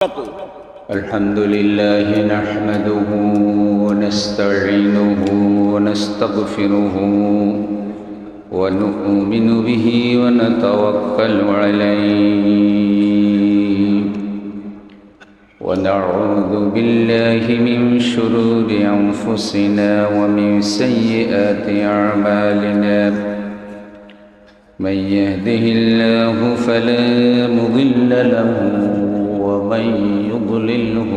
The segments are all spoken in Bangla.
الحمد لله نحمده ونستعينه ونستغفره ونؤمن به ونتوكل عليه ونعوذ بالله من شرور أنفسنا ومن سيئات أعمالنا من يهده الله فلا مضل له ومن يضلله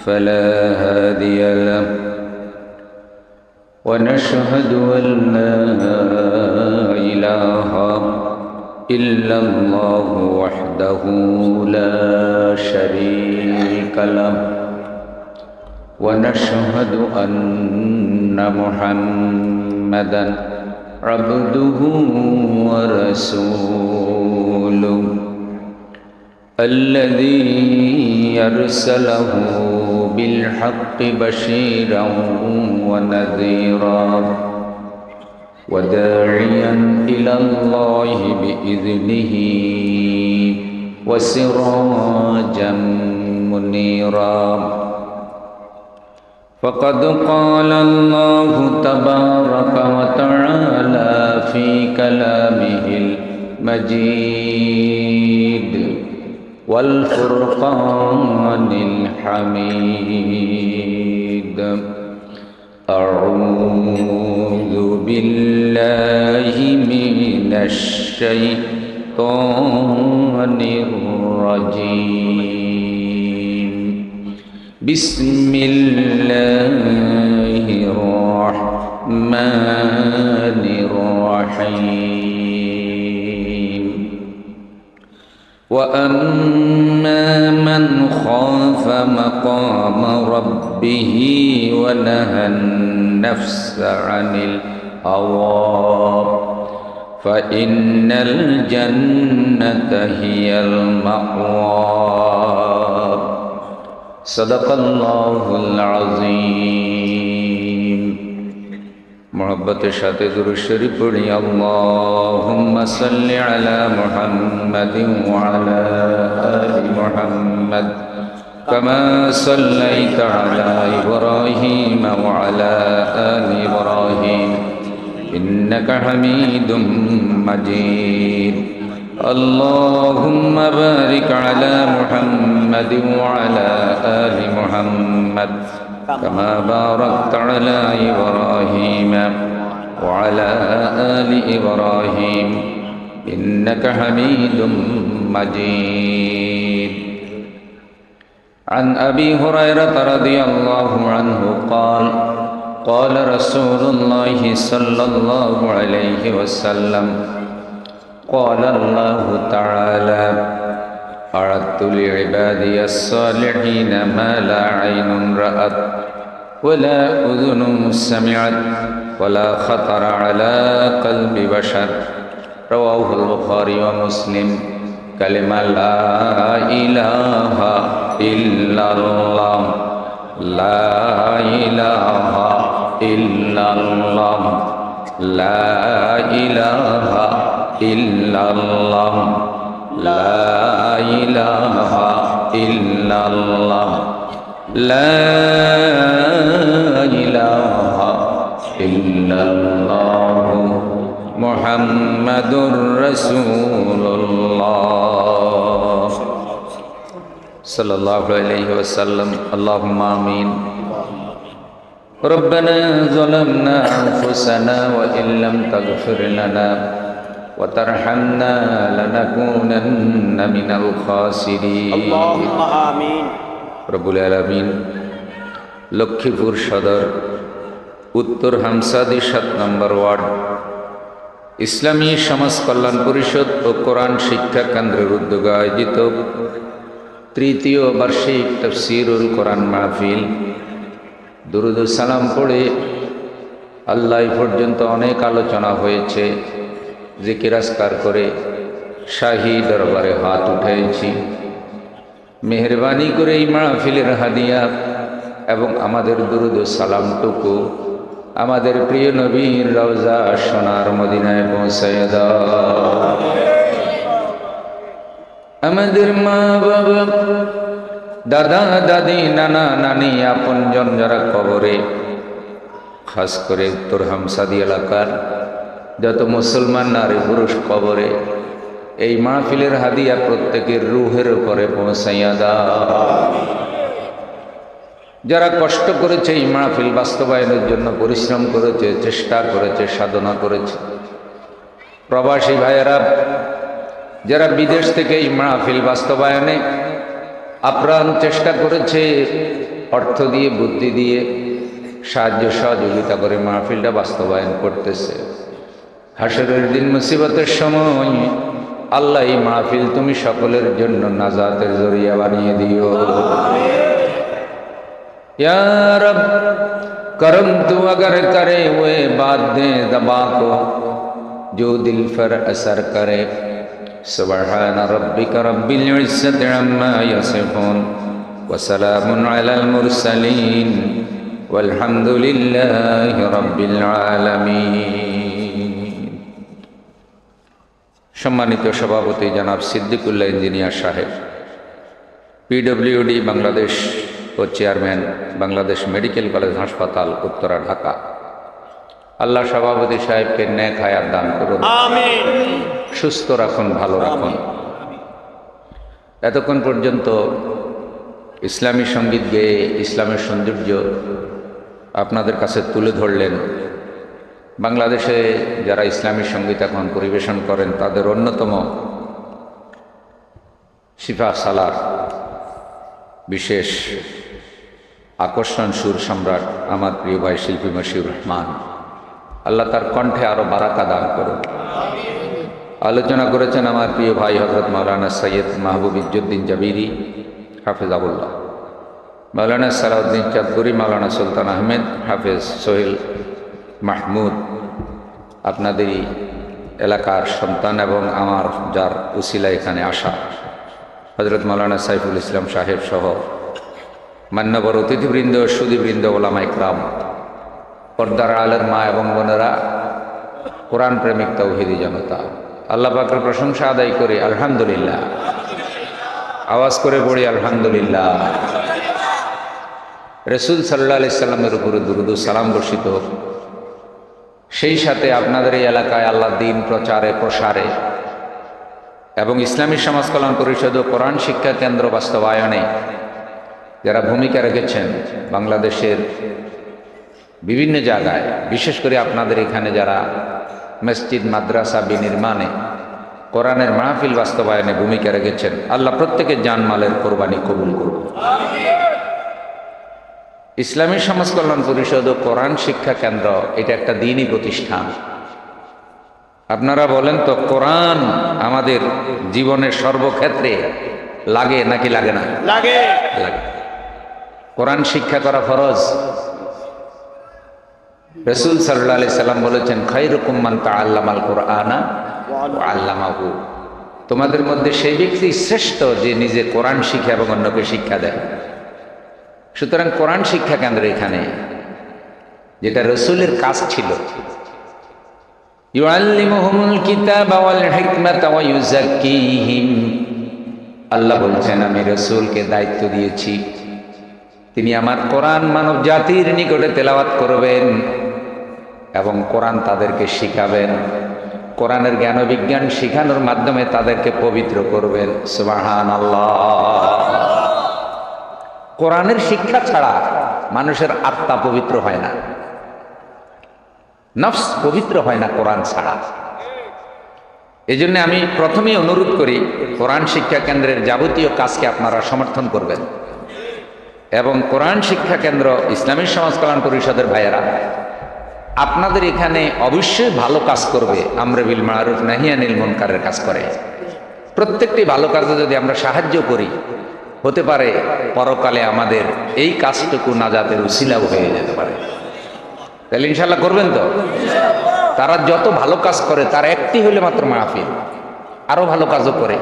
فلا هادي له ونشهد أن لا إله إلا الله وحده لا شريك له ونشهد أن محمدا عبده ورسوله الذي أرسله بالحق بشيرا ونذيرا وداعيا إلى الله بإذنه وسراجا منيرا فقد قال الله تبارك وتعالى في كلامه المجيد والفرقان الحميد أعوذ بالله من الشيطان الرجيم بسم الله الرحمن الرحيم وأما من خاف مقام ربه ونهى النفس عن الهوى فإن الجنة هي المأوى صدق الله العظيم محبت شاتے درود شریف پڑھی اللهم صل على محمد وعلى آل محمد كما صليت على إبراهيم وعلى آل إبراهيم إنك حميد مجيد اللهم بارك على محمد وعلى آل محمد كما باركت على إبراهيم وعلى آل إبراهيم إنك حميد مجيد عن أبي هريرة رضي الله عنه قال قال رسول الله صلى الله عليه وسلم قال الله تعالى أعدت لعبادي الصالحين ما لا عين رأت ولا أذن سمعت ولا خطر على قلب بشر رواه البخاري ومسلم كلمة لا إله إلا الله لا إله إلا الله لا إله إلا الله لا إله إلا الله لا إله إلا الله محمد رسول الله صلى الله عليه وسلم اللهم آمين ربنا ظلمنا أنفسنا وإن لم تغفر لنا وترحمنا لنكونن من الخاسرين اللهم آمين رب العالمين লক্ষ্মীপুর সদর উত্তর হামসাদি 7 নম্বর ওয়ার্ড ইসলামী সমাজ কল্যাণ পরিষদ ও কোরআন শিক্ষা কেন্দ্রের উদ্যোগে আয়োজিত তৃতীয় বার্ষিক তাফসীরুল কোরআন মাহফিল দুরুদ ও সালাম পড়ে আল্লাহ পর্যন্ত অনেক আলোচনা হয়েছে জিকির আজকার করে শাহী দরবারে হাত উঠেছি মেহেরবানি করে এই মাহফিলের হাদিয়া এবং আমাদের দুরুদ ও সালামটুকু আমাদের প্রিয় নবীর রওজা সোনার মদিনায় পৌঁছায় দাও। আমাদের মা বাবা দাদা দাদি নানা নানি আপনজন যারা কবরে, খাস করে উত্তর হামসাদি এলাকার যত মুসলমান নারী পুরুষ কবরে, এই মাহফিলের হাদিয়া প্রত্যেকের রুহের উপরে পৌঁছাইয়া দাও। যারা কষ্ট করেছে এই মাহফিল বাস্তবায়নের জন্য, পরিশ্রম করেছে, চেষ্টা করেছে, সাধনা করেছে, প্রবাসী ভাইয়েরা যারা বিদেশ থেকে এই মাহফিল বাস্তবায়নে আপ্রাণ চেষ্টা করেছে, অর্থ দিয়ে বুদ্ধি দিয়ে সাহায্য সহযোগিতা করে মাহফিলটা বাস্তবায়ন করতেছে, হাসরের দিন মুসিবতের সময় আল্লাহ এই মাহফিল তুমি সকলের জন্য নাজাতের জরিয়া বানিয়ে দিও। या रब करम तू अगर करे हुए बात दे दबा को जो दिल पर असर करे। सुबहान रब्बिक रब्बिल इज्जति अम्मा यसिफून व सलामुन अलल मुरसलीन वल्हम्दुलिल्लाहि रब्बिल आलामीन। सम्मानित सभापति जनाब सिद्दीकुल्लाह इंजिनियर साहेब, PWD बांग्लादेश ও চেয়ারম্যান বাংলাদেশ মেডিকেল কলেজ হাসপাতাল উত্তরা ঢাকা, আল্লাহ সভাপতি সাহেবকে নেক হায়াত দান করুন, আমিন। সুস্থ রাখুন, ভালো রাখুন। এতক্ষণ পর্যন্ত ইসলামী সঙ্গীত গেয়ে ইসলামের সৌন্দর্য আপনাদের কাছে তুলে ধরলেন। বাংলাদেশে যারা ইসলামী সঙ্গীত এখন পরিবেশন করেন তাদের অন্যতম শিফা সালার বিশেষ আকর্ষণ সুর সম্রাট আমার প্রিয় ভাই শিল্পী মশিউর রহমান, আল্লাহ তার কণ্ঠে আরো বারাকা দান করুন। আলোচনা করেছেন আমার প্রিয় ভাই হযরত মাওলানা সৈয়দ মাহবুব ইজ্জুদ্দিন জাবিরি হাফেজাহুল্লাহ, মাওলানা সালাউদ্দিন চাঁদপুরি, মাওলানা সুলতান আহমেদ, হাফেজ সোহেল মাহমুদ, আপনাদেরই এলাকার সন্তান এবং আমার যার উসিলা এখানে আসা হযরত মাওলানা সাইফুল ইসলাম সাহেব সহ মান্যবর অতিথিবৃন্দ, সুধীবৃন্দ, ওলামা ইকরাম, পর্দার আলের মা এবং বোনেরা, কোরআন প্রেমিক তাওহীদি জনতা, আল্লাহ পাকের প্রশংসা আদায় করি আলহামদুলিল্লাহ। আওয়াজ করে পড়ি আলহামদুলিল্লাহ। রাসূল সাল্লাল্লাহু আলাইহি সাল্লামের উপরে দুরূদ ও সালাম বর্ষিত হোক। সেই সাথে আপনাদের এই এলাকায় আল্লাহর দ্বীন প্রচারে প্রসারে এবং ইসলামী সমাজ কল্যাণ পরিষদ ও কোরআন শিক্ষা কেন্দ্র বাস্তবায়নে যারা ভূমিকা রেখেছেন, বাংলাদেশের বিভিন্ন জায়গায়, বিশেষ করে আপনাদের এখানে যারা মসজিদ মাদ্রাসা বিনির্মাণে কোরআনের মাহফিল বাস্তবায়নে ভূমিকা রেখেছেন, আল্লাহ প্রত্যেকের জানমালের কোরবানি কবুল করুন। ইসলামী সমাজ কল্যাণ পরিষদ ও কোরআন শিক্ষা কেন্দ্র এটা একটা দ্বীনি প্রতিষ্ঠান। আপনারা বলেন তো, কোরআন আমাদের জীবনের সর্বক্ষেত্রে লাগে নাকি লাগে না? লাগে। কোরআন শিক্ষা করা ফরজ। রাসূল সাল্লাল্লাহু আলাইহি সাল্লাম বলেছেন, খায়রুকুম মান তাআল্লামাল কুরআনা ওয়া আল্লামাহু। তোমাদের মধ্যে সেই ব্যক্তি শ্রেষ্ঠ যে নিজে কোরআন শিখে এবং অন্যকে শিক্ষা দেয়। সুতরাং কোরআন শিক্ষা কেন্দ্র এখানে, যেটা রাসূলের কাজ ছিল, ইউআল্লিমুহুমুল কিতাবা ওয়াল হিকমাতা ওয়া ইউযাক্কিহিম। আল্লাহ বলছেন, আমি রাসূলকে দায়িত্ব দিয়েছি, তিনি আমার কোরআন মানব জাতির নিকটে তেলাওয়াত করবেন এবং কোরআন তাদেরকে শিখাবেন। কোরআনের জ্ঞান ও বিজ্ঞান শিখানোর মাধ্যমে তাদেরকে পবিত্র করবেন। সুবহানাল্লাহ। কোরআনের শিক্ষা ছাড়া মানুষের আত্মা পবিত্র হয় না, নফস পবিত্র হয় না কোরআন ছাড়া। এই জন্য আমি প্রথমেই অনুরোধ করি, কোরআন শিক্ষা কেন্দ্রের যাবতীয় কাজকে আপনারা সমর্থন করবেন এবং কোরআন শিক্ষা কেন্দ্র ইসলামী সমাজ কল্যাণ পরিষদের ভাইয়েরা আপনাদের এখানে অবশ্যই ভালো কাজ করবে, আমরে বিল মারুফ নাহি আনিল মুনকারের কাজ করে। প্রত্যেকটি ভালো কাজে যদি আমরা সাহায্য করি, হতে পারে পরকালে আমাদের এই কাজটুকু নাজাতের উসিলাও হয়ে যেতে পারে। তাহলে ইনশাল্লাহ করবেন তো? তারা যত ভালো কাজ করে তার একটি হলে মাত্র মাহফিল, আরো ভালো কাজও করে।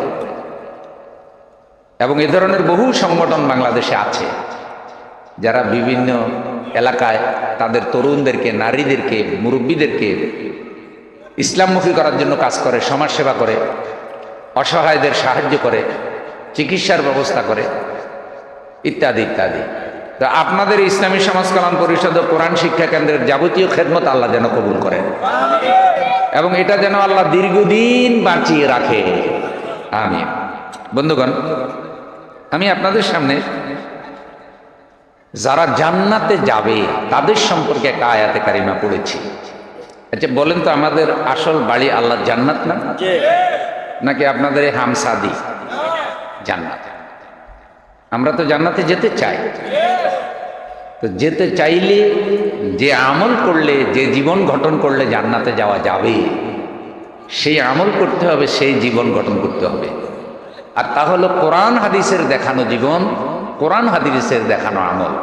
এবং এ ধরনের বহু সংগঠন বাংলাদেশে আছে যারা বিভিন্ন এলাকায় তাদের তরুণদেরকে, নারীদেরকে, মুরব্বীদেরকে ইসলামমুখী করার জন্য কাজ করে, সমাজসেবা করে, অসহায়দের সাহায্য করে, চিকিৎসার ব্যবস্থা করে। ইত্যাদি ইত্যাদি। তো আপনাদের ইসলামী সমাজ কল্যাণ পরিষদ ও কোরআন শিক্ষা কেন্দ্রের যাবতীয় খেদমত আল্লাহ যেন কবুল করেন এবং এটা যেন আল্লাহ দীর্ঘদিন বাঁচিয়ে রাখে, আমিন। বন্ধুগণ, আমি আপনাদের সামনে যারা জান্নাতে যাবে তাদের সম্পর্কে একটা আয়াতে কারিমা পড়েছি। আচ্ছা বলেন তো, আমাদের আসল বাড়ি আল্লাহর জান্নাত না, নাকি আপনাদের এই হামসাদি জান্নাত? আমরা তো জান্নাতে যেতে চাই। তো যেতে চাইলে যে আমল করলে, যে জীবন গঠন করলে জান্নাতে যাওয়া যাবে, সেই আমল করতে হবে, সেই জীবন গঠন করতে হবে। আর তা হলো কোরআন হাদিসের দেখানো জীবন, কোরআন হাদিসের দেখানো আমল।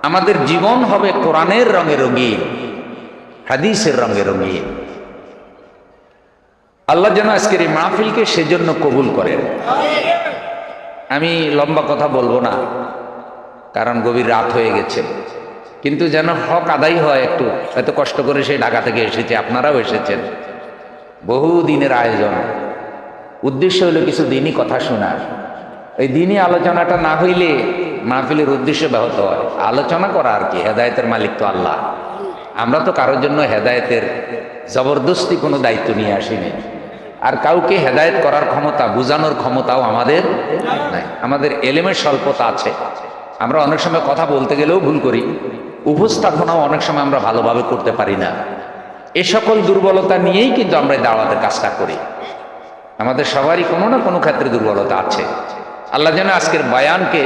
আমাদের জীবন হবে কোরআনের রঙে রঙিন, হাদিসের রঙে রঙিন। আল্লাহ যেন আজকের এই মাহফিলকে সেজন্য কবুল করেন। আমি লম্বা কথা বলবো না, কারণ গভীর রাত হয়ে গেছে, কিন্তু যেন হক আদায় হয়। একটু এত কষ্ট করে সেই ঢাকা থেকে এসেছে, আপনারাও এসেছেন, বহু দিনের আয়োজন। উদ্দেশ্য হলো কিছু দিনই কথা শোনা। এই দিনই আলোচনাটা না হইলে মাহফিলের উদ্দেশ্য ব্যাহত হয়। আলোচনা করা আর কি, হেদায়েতের মালিক তো আল্লাহ। আমরা তো কারোর জন্য হেদায়েতের জবরদস্তি কোনো দায়িত্ব নিয়ে আসিনি, আর কাউকে হেদায়েত করার ক্ষমতা, বুঝানোর ক্ষমতাও আমাদের নাই। আমাদের এলেমের স্বল্পতা আছে, আমরা অনেক সময় কথা বলতে গেলেও ভুল করি, উপস্থাপনাও অনেক সময় আমরা ভালোভাবে করতে পারি না। এ সকল দুর্বলতা নিয়েই কিন্তু আমরা দাওয়াতের কাজটা করি। আমাদের সবারই কোনো না কোনো ক্ষেত্রে দুর্বলতা আছে। আল্লাহ যেন আজকের বয়ানকে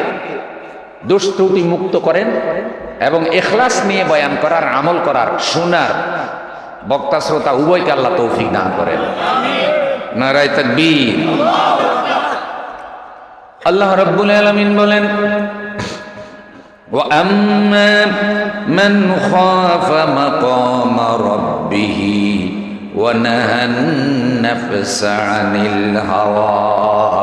দোষ ত্রুটি মুক্ত করেন এবং ইখলাস নিয়ে বয়ান করার, আমল করার, শোনার বক্তা শ্রোতা উভয়কে আল্লাহ তৌফিক দান করেন। নারায়ে তাকবীর। আল্লাহ রাব্বুল আলামিন বলেন, وَأَمَّا مَنْ خَافَ مَقَامَ رَبِّهِ وَنَهَى النَّفْسَ عَنِ الْهَوَىٰ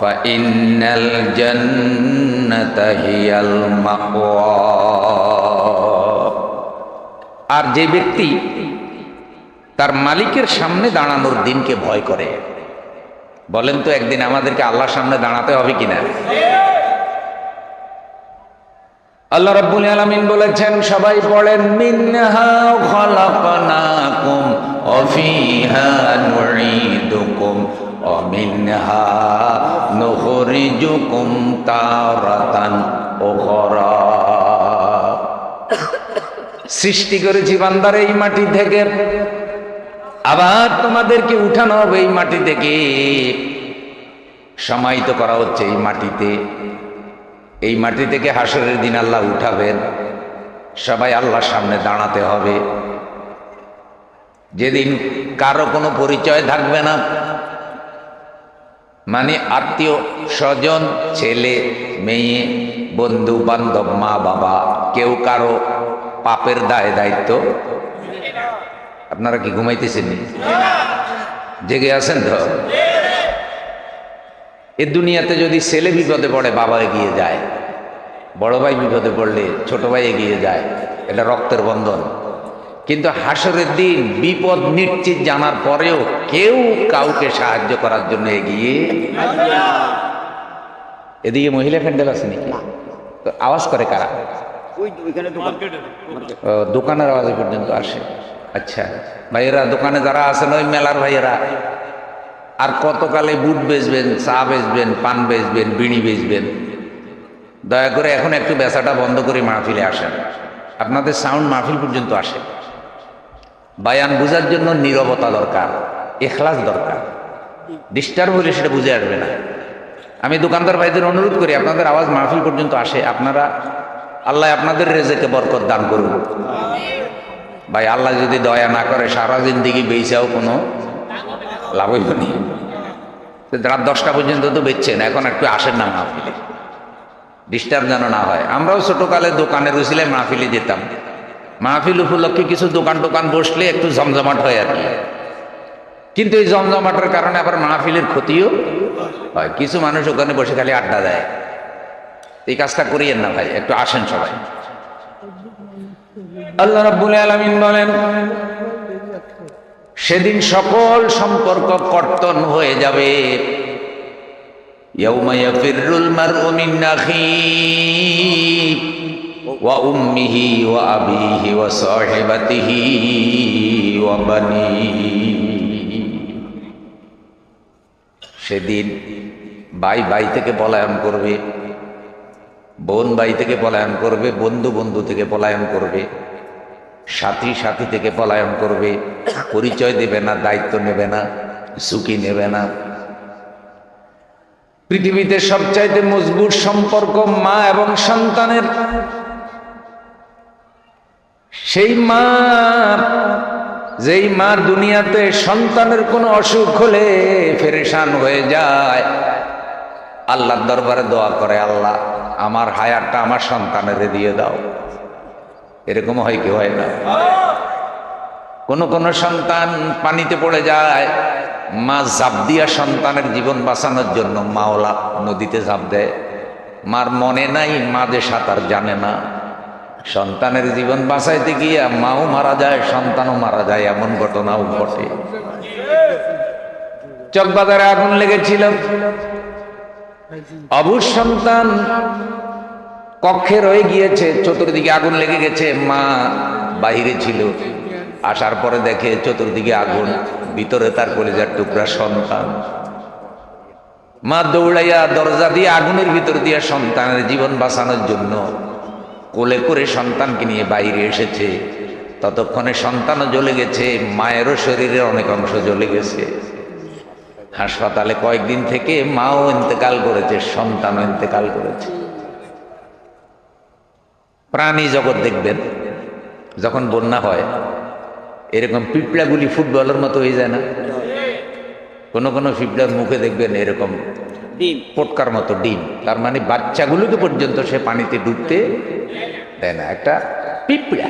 فَإِنَّ الْجَنَّةَ هِيَ الْمَأْوَىٰ। আর যে ব্যক্তি তার মালিকের সামনে দাঁড়ানোর দিনকে ভয় করে, বলেন তো একদিন আমাদেরকে আল্লাহর সামনে দাঁড়াতে হবে কিনা? আল্লাহ রাব্বুল আলামিন বলেছেন, সবাই পড়েন, মিনহা খালাকনাকুম ওয়া ফিহা নুঈদুকুম ওয়া মিনহা নুখরিজুকুম তারাতান উখরা। সৃষ্টি করেছি বান্দার এই মাটি থেকে, আবার তোমাদেরকে উঠানো হবে এই মাটি থেকে, সমাহিত করা হচ্ছে এই মাটিতে। এই মাটি থেকে হাসরের দিন আল্লাহ উঠাবেন, সবাই আল্লাহর সামনে দাঁড়াতে হবে, যেদিন কারো কোনো পরিচয় থাকবে না। মানে আত্মীয় স্বজন, ছেলে মেয়ে, বন্ধু বান্ধব, মা বাবা, কেউ কারো পাপের দায় দায়িত্ব। আপনারা কি ঘুমাইতেছেন? জেগে আছেন তো? এ দুনিয়াতে যদি ছেলে বিপদে পড়ে বাবা এগিয়ে যায়, বড় ভাই বিপদে পড়লে ছোট ভাই এগিয়ে যায়, এটা রক্তের বন্ধন। কিন্তু হাসরের দিন বিপদ নিশ্চিত জানার পরেও কেউ কাউকে সাহায্য করার জন্য এগিয়ে। এদিকে মহিলা প্যান্ডেল আছে নাকি? আওয়াজ করে কারা? দোকানের আওয়াজ পর্যন্ত আসে। আচ্ছা ভাইয়েরা, দোকানে যারা আছেন ওই মেলার ভাইয়েরা, আর কতকালে বুট বেচবেন, চা বেচবেন, পান বেচবেন, বিড়ি বেচবেন? দয়া করে এখন একটু বেচাটা বন্ধ করে মাহফিলে আসেন। আপনাদের সাউন্ড মাহফিল পর্যন্ত আসে। বায়ান বুঝার জন্য নীরবতা দরকার, ইখলাস দরকার। ডিস্টার্ব হলে সেটা বুঝে আসবে না। আমি দোকানদার ভাইদের অনুরোধ করি, আপনাদের আওয়াজ মাহফিল পর্যন্ত আসে। আপনারা, আল্লাহ আপনাদের রেজেকে বরকত দান করুন। ভাই আল্লাহ যদি দয়া না করে সারা জিন্দেগি বেচাও কোনো লাভ হইব নি। রাত 10টা পর্যন্ত তো বেচছেন, এখন একটু আসেন না মাহফিলে, ডিস্টার্ব যেন না হয়। আমরাও ছোটকালে দোকানের উছিলায় মাহফিলে যেতাম। মাহফিল উপলক্ষে কিছু দোকান টোকান বসলে একটু জমজমাট হয় আর কি। কিন্তু এই জমজমাটের কারণে আবার মাহফিলের ক্ষতিও হয়। কিছু মানুষ ওখানে বসে খালি আড্ডা দেয়। এই কাজটা করিয়েন না ভাই, একটু আসেন সবাই। আল্লাহ রাব্বুল আলামিন বলেন, সেদিন সকল সম্পর্ক কর্তন হয়ে যাবে। ইয়াউমা ইয়াফিরুল মারউ মিন আখিহি ওয়া উম্মিহি ওয়া আবিহি ওয়া সাহিবাতিহি ওয়া বানিহি। সেদিন ভাই ভাই থেকে পলায়ন করবে, বোন ভাই থেকে পলায়ন করবে, বন্ধু বন্ধু থেকে পলায়ন করবে, সাথী সাথী থেকে পলায়ন করবে, পরিচয় দেবে না, দায়িত্ব নেবে না, ঝুঁকি নেবে না। পৃথিবীতে সবচাইতে মজবুত সম্পর্ক মা এবং সন্তানের। সেই মা, যেই মা দুনিয়াতে সন্তানের কোনো অসুখ হলে পেরেশান হয়ে যায়, আল্লাহর দরবারে দোয়া করে, আল্লাহ আমার হায়াতটা আমার সন্তানের দিয়ে দাও। এরকম হয় কি হয় না? কোন সন্তান পানিতে পড়ে যায়, মা ঝাঁপ দিয়া সন্তানের জীবন বাঁচানোর জন্য মাওলা নদীতে ঝাঁপ দেয়। মার মনে নাই মা যে সাঁতার জানে না, সন্তানের জীবন বাঁচাইতে গিয়ে মাও মারা যায়, সন্তানও মারা যায়, এমন ঘটনাও ঘটে। চকবাজারে আগুন লেগেছিল, অবুঝ সন্তান কক্ষে রয়ে গিয়েছে, চতুর্দিকে আগুন লেগে গেছে, মা বাহিরে ছিল, আসার পরে দেখে চতুর্দিকে আগুন, ভিতরে তার কলিজার টুকরা সন্তান। মা দৌড়াইয়া দরজা দিয়ে আগুনের ভিতর দিয়ে সন্তানের জীবন বাঁচানোর জন্য কোলে করে সন্তানকে নিয়ে বাইরে এসেছে। ততক্ষণে সন্তানও জ্বলে গেছে, মায়েরও শরীরের অনেক অংশ জ্বলে গেছে। হাসপাতালে কয়েকদিন থেকে মাও ইন্তেকাল করেছে, সন্তানও ইন্তেকাল করেছে। প্রাণী জগৎ দেখবেন, যখন বন্যা হয় এরকম পিঁপড়াগুলি ফুটবলের মতো হয়ে যায় না? কোনো পিঁপড়ার মুখে দেখবেন এরকম ডিম, পটকার মতো ডিম। তার মানে বাচ্চাগুলোকে পর্যন্ত সে পানিতে ডুবতে দেয় না। একটা পিঁপড়া।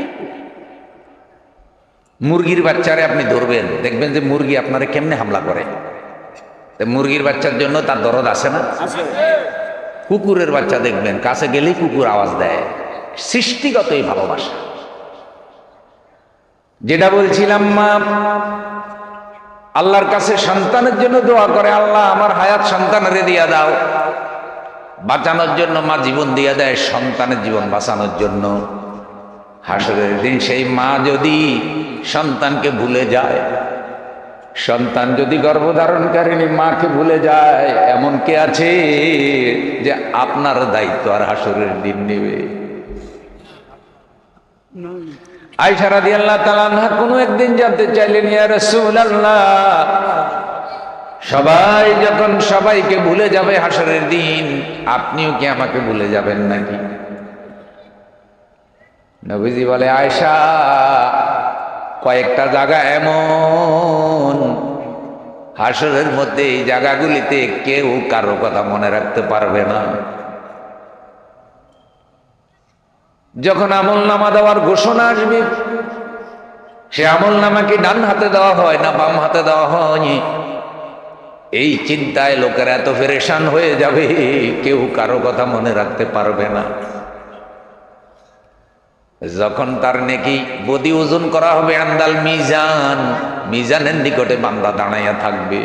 মুরগির বাচ্চারে আপনি ধরবেন, দেখবেন যে মুরগি আপনারে কেমনে হামলা করে। মুরগির বাচ্চার জন্য তার দরদ আছে না? কুকুরের বাচ্চা দেখবেন, কাছে গেলেই কুকুর আওয়াজ দেয়। সৃষ্টিগত এই ভালোবাসা। যেটা বলছিলাম, মা আল্লাহর কাছে সন্তানের জন্য দোয়া করে, আল্লাহ আমার হায়াত সন্তানের দিয়া দাও। বাঁচানোর জন্য মা জীবন দিয়ে দেয়, সন্তানের জীবন বাঁচানোর জন্য। হাসরের দিন সেই মা যদি সন্তানকে ভুলে যায়, সন্তান যদি গর্ভধারণকারিণী মাকে ভুলে যায়, এমন কে আছে যে আপনার দায়িত্ব আর হাসরের দিন নেবে? আয়েশা রাদিয়াল্লাহু তাআলা আনহা কোনো একদিন জানতে চাইলেন, ইয়া রাসূলুল্লাহ, সবাই যখন সবাইকে ভুলে যাবে হাসরের দিন, আপনিও কি আমাকে ভুলে যাবেন নাকি? নবীজি বলে, আয়েশা, কয়েকটা জায়গা এমন হাসরের মধ্যে, এই জায়গাগুলিতে কেউ কারো কথা মনে রাখতে পারবে না। যখন আমল নামা দেওয়ার ঘোষণা আসবে, সে আমল নামাকে ডান হাতে দেওয়া হয় না বাম হাতে দেওয়া হয়, এই চিন্তায় লোকেরা এত পেরেশান হয়ে যাবে, কেউ কারো কথা মনে রাখতে পারবে না। যখন তার নেকি বদি ওজন করা হবে, আন্দাল মিজান, মিজানের নিকটে বান্দা দাঁড়াইয়া থাকবে,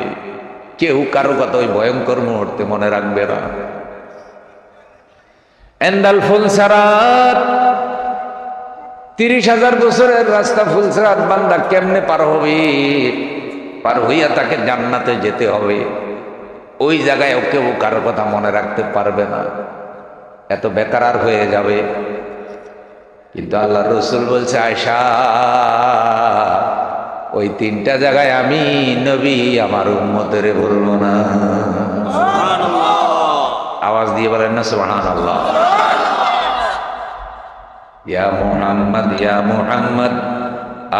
কেউ কারো কথা ওই ভয়ঙ্কর মুহূর্তে মনে রাখবে না। এন্দাল ফুলসারাত, 30,000 বছরের রাস্তা ফুলসারাত, বান্দা কেমনে পার হবে? পার হইয়া তাকে জান্নাতে যেতে হবে। ওই জায়গায় কেউ কারো কথা মনে রাখতে পারবে না, এত বেকার হয়ে যাবে। কিন্তু আল্লাহ রসুল বলছে, আয়েশা, ওই 3টা জায়গায় আমি নবী আমার উম্মতের বলবো না। আওয়াজ দিয়ে বলেন না সুবহানাল্লাহ। ইয়া মুহাম্মদ, ইয়া মুহাম্মদ,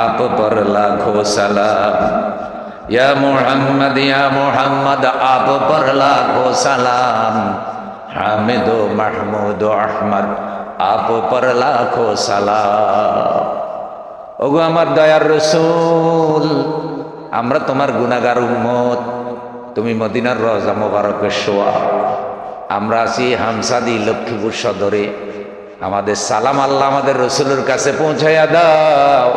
আপ পর লাখো সালাম। ইয়া মুহাম্মদ, ইয়া মুহাম্মদ, আপ পর লাখো সালাম। হামিদ ও মাহমুদ ও আহমদ, আপ পর লাখো সালাম। ওগো আমার দয়ার রসুল, আমরা তোমার গুনাহগার উম্মত, তুমি মদিনার রওজা মোবারকের শোয়া, আমরা আছি হামসাদি লক্ষ্মীপুর সদরে। আমাদের সালাম আল্লাহ আমাদের রসুলের কাছে পৌঁছাইয়া দাও।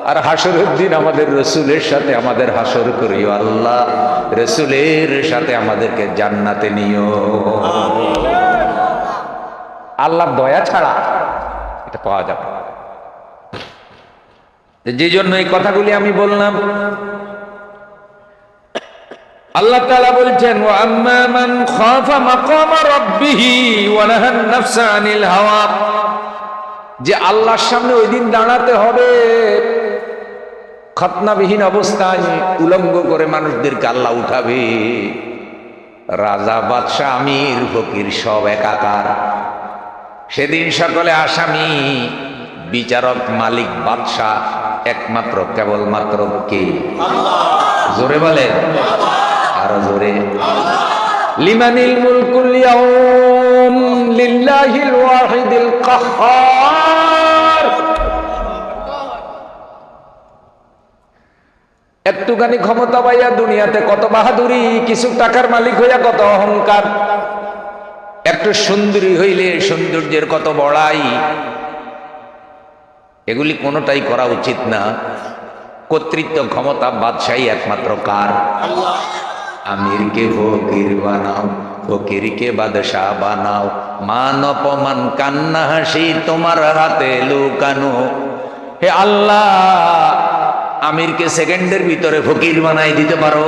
আর হাসরের দিন আমাদের রসুলের সাথে আমাদের হাসর করিও আল্লাহ, রসুলের সাথে আমাদেরকে জান্নাতে নিও। আল্লাহর দয়া ছাড়া এটা পাওয়া যাবে। যে জন্য এই কথাগুলি আমি বললাম। আল্লাহ তাআলা বলছেন, ওয়া আম্মা মান খাফা মাকামা রাব্বিহি ওয়া নাহান নাফসা আনিল হাওয়া, যে আল্লাহর সামনে ওই দিন দাঁড়াতে হবে খতনাবিহীন অবস্থায়, উলঙ্গ করে মানুষদেরকে আল্লাহ উঠাবে। রাজা, বাদশাহ, আমির, ফকির সব একাকার। সেদিন সকলে আসামি, বিচারক, মালিক, বাদশাহ একমাত্র কেবলমাত্র কে? জোরে বলে, আরো জোরে। লিমানিল মুলকুল ইয়াউম লিল্লাহিল ওয়াহিদিল কাহ্হার। একটুখানি ক্ষমতা পাইয়া দুনিয়াতে কত বাহাদুরি, কিছু টাকার মালিক হইয়া কত অহংকার, একটু সুন্দরী হইলে সৌন্দর্যের কত বড়াই। এগুলি কোনোটাই করা উচিত না। কর্তৃত্ব, ক্ষমতা, বাদশাহী একমাত্র কার? আমিরকে ফকির বানাও, ফকিরকে বাদশাহ বানাও, মান অপমান, কান্না হাসি তোমার হাতে লুকানো। হে আল্লাহ, আমিরকে সেকেন্ডের ভিতরে ফকির বানাই দিতে পারো,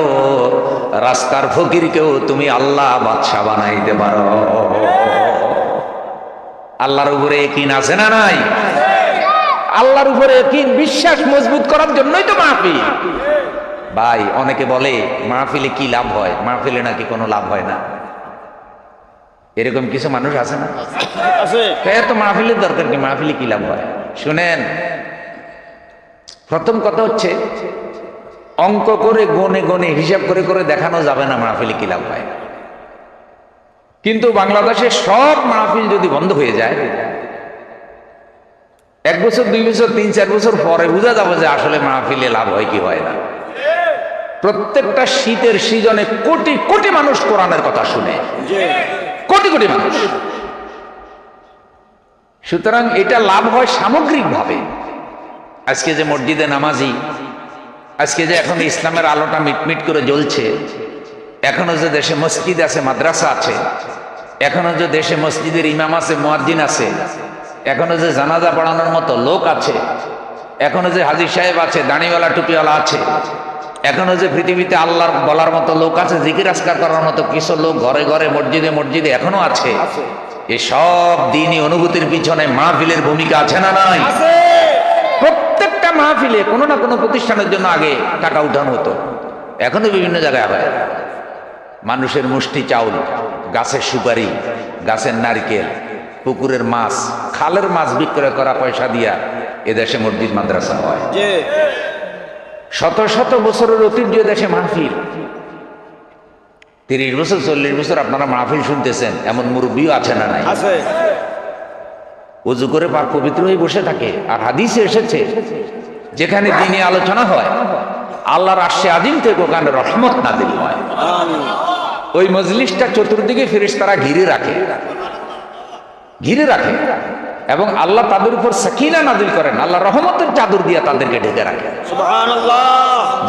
রাস্তার ফকিরকেও তুমি আল্লাহ বাদশাহ বানাইতে পারো। আল্লাহর উপরে ইয়াকিন আছে না নাই? আল্লাহর উপরে ইয়াকিন, বিশ্বাস মজবুত করার জন্যই তো মাহফিল। ভাই, অনেকে বলে মাহফিলে কি লাভ হয়? মাহফিলে নাকি কোনো লাভ হয় না। এরকম কিছু মানুষ আছে না? এত মাহফিলের দরকার কি? মাহফিলে কি লাভ হয়? শুনেন, প্রথম কথা হচ্ছে, অঙ্ক করে গনে গনে হিসাব করে করে দেখানো যাবে না মাহফিলে কি লাভ হয়। কিন্তু বাংলাদেশে সব মাহফিল যদি বন্ধ হয়ে যায়, 1 বছর 2 বছর 3-4 বছর পরে বোঝা যাবে যে আসলে মাহফিলে লাভ হয় কি হয় না। প্রত্যেকটা শীতের সিজনে কোটি কোটি মানুষ কোরআনের কথা শুনে, কোটি কোটি মানুষ। সুতরাং এটা লাভ হয় সামগ্রিকভাবে। আজকে যে মসজিদে নামাজি, আজকে যে এখন ইসলামের আলোটা মিটমিট করে জ্বলছে, এখনো যে দেশে মসজিদ আছে, মাদ্রাসা আছে, এখনো যে দেশে মসজিদের ইমাম আছে, মুয়াজ্জিন আছে, এখনো যে জানাজা পড়ানোর মতো লোক আছে, এখনো যে হাজী সাহেব আছে, দাড়িওয়ালা টুপিওয়ালা আছে, এখনো যে পৃথিবীতে আল্লাহর বলার মতো লোক আছে, জিকির আজকার করার মতো কিছু লোক ঘরে ঘরে মসজিদে মসজিদে এখনো আছে। এই সব দিনই অনুভূতির পিছনে মাহফিলের ভূমিকা আছে না নাই? প্রত্যেকটা মাহফিলে কোনো না কোনো প্রতিষ্ঠানের জন্য আগে টাকা উঠানো হতো, এখনো বিভিন্ন জায়গায় হয়। মানুষের মুষ্টি চাউল, গাছের সুপারি, গাছের নারকেল, পুকুরের মাছ, খালের মাছ বিক্রয় করা পয়সা দিয়া এদেশে মসজিদ মাদ্রাসা হয়। শত শত বছরের ঐতিহ্য দেশে মাহফিল। 30 বছর 40 বছর আপনারা মাহফিল শুনতেছেন, এমন মুরব্বীও আছে না নাই? উজু করে পাক পবিত্র হয়ে বসে থাকে। আর হাদিসে এসেছে, যেখানে দ্বীনি আলোচনা হয় আল্লাহর আরশে আজিম থেকে ওখানে রহমত নাজিল হয়। ওই মজলিসটা চতুর্দিকে ফেরেশতারা ঘিরে রাখে, ঘিরে রাখে, এবং আল্লাহ তাদের উপর সাকিনা নাজিল করেন, আল্লাহ রহমতের চাদর দিয়ে তাদেরকে ঢেকে রাখে। সুবহানাল্লাহ।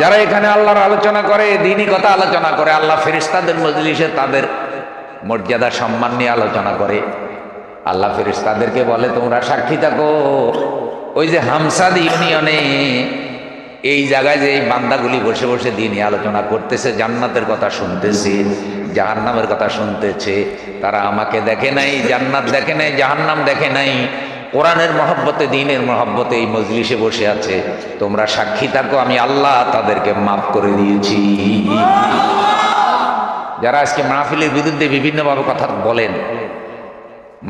যারা এখানে আল্লাহর আলোচনা করে, দ্বীনি কথা আলোচনা করে, আল্লাহ ফেরেশতাদের মজলিসে তাদের মর্যাদা সম্মান নিয়ে আলোচনা করে। আল্লাহ ফেরেশতাদেরকে বলে, তোমরা সাক্ষী থাকো, ওই যে হামসাদ ইউনিয়নে এই জায়গায় যে এই বান্দাগুলি বসে বসে দ্বীনি আলোচনা করতেছে, জান্নাতের কথা শুনতেছে, জাহান্নামের কথা শুনতেছে, তারা আমাকে দেখে নাই, জান্নাত দেখে নাই, জাহান্নাম দেখে নাই, কোরআনের মহব্বতে, দ্বীনের মহব্বতে এই মজলিসে বসে আছে। তোমরা সাক্ষী থাকো, আমি আল্লাহ তাদেরকে মাফ করে দিয়েছি। যারা আজকে মাহফিলের বিরুদ্ধে বিভিন্নভাবে কথা বলেন,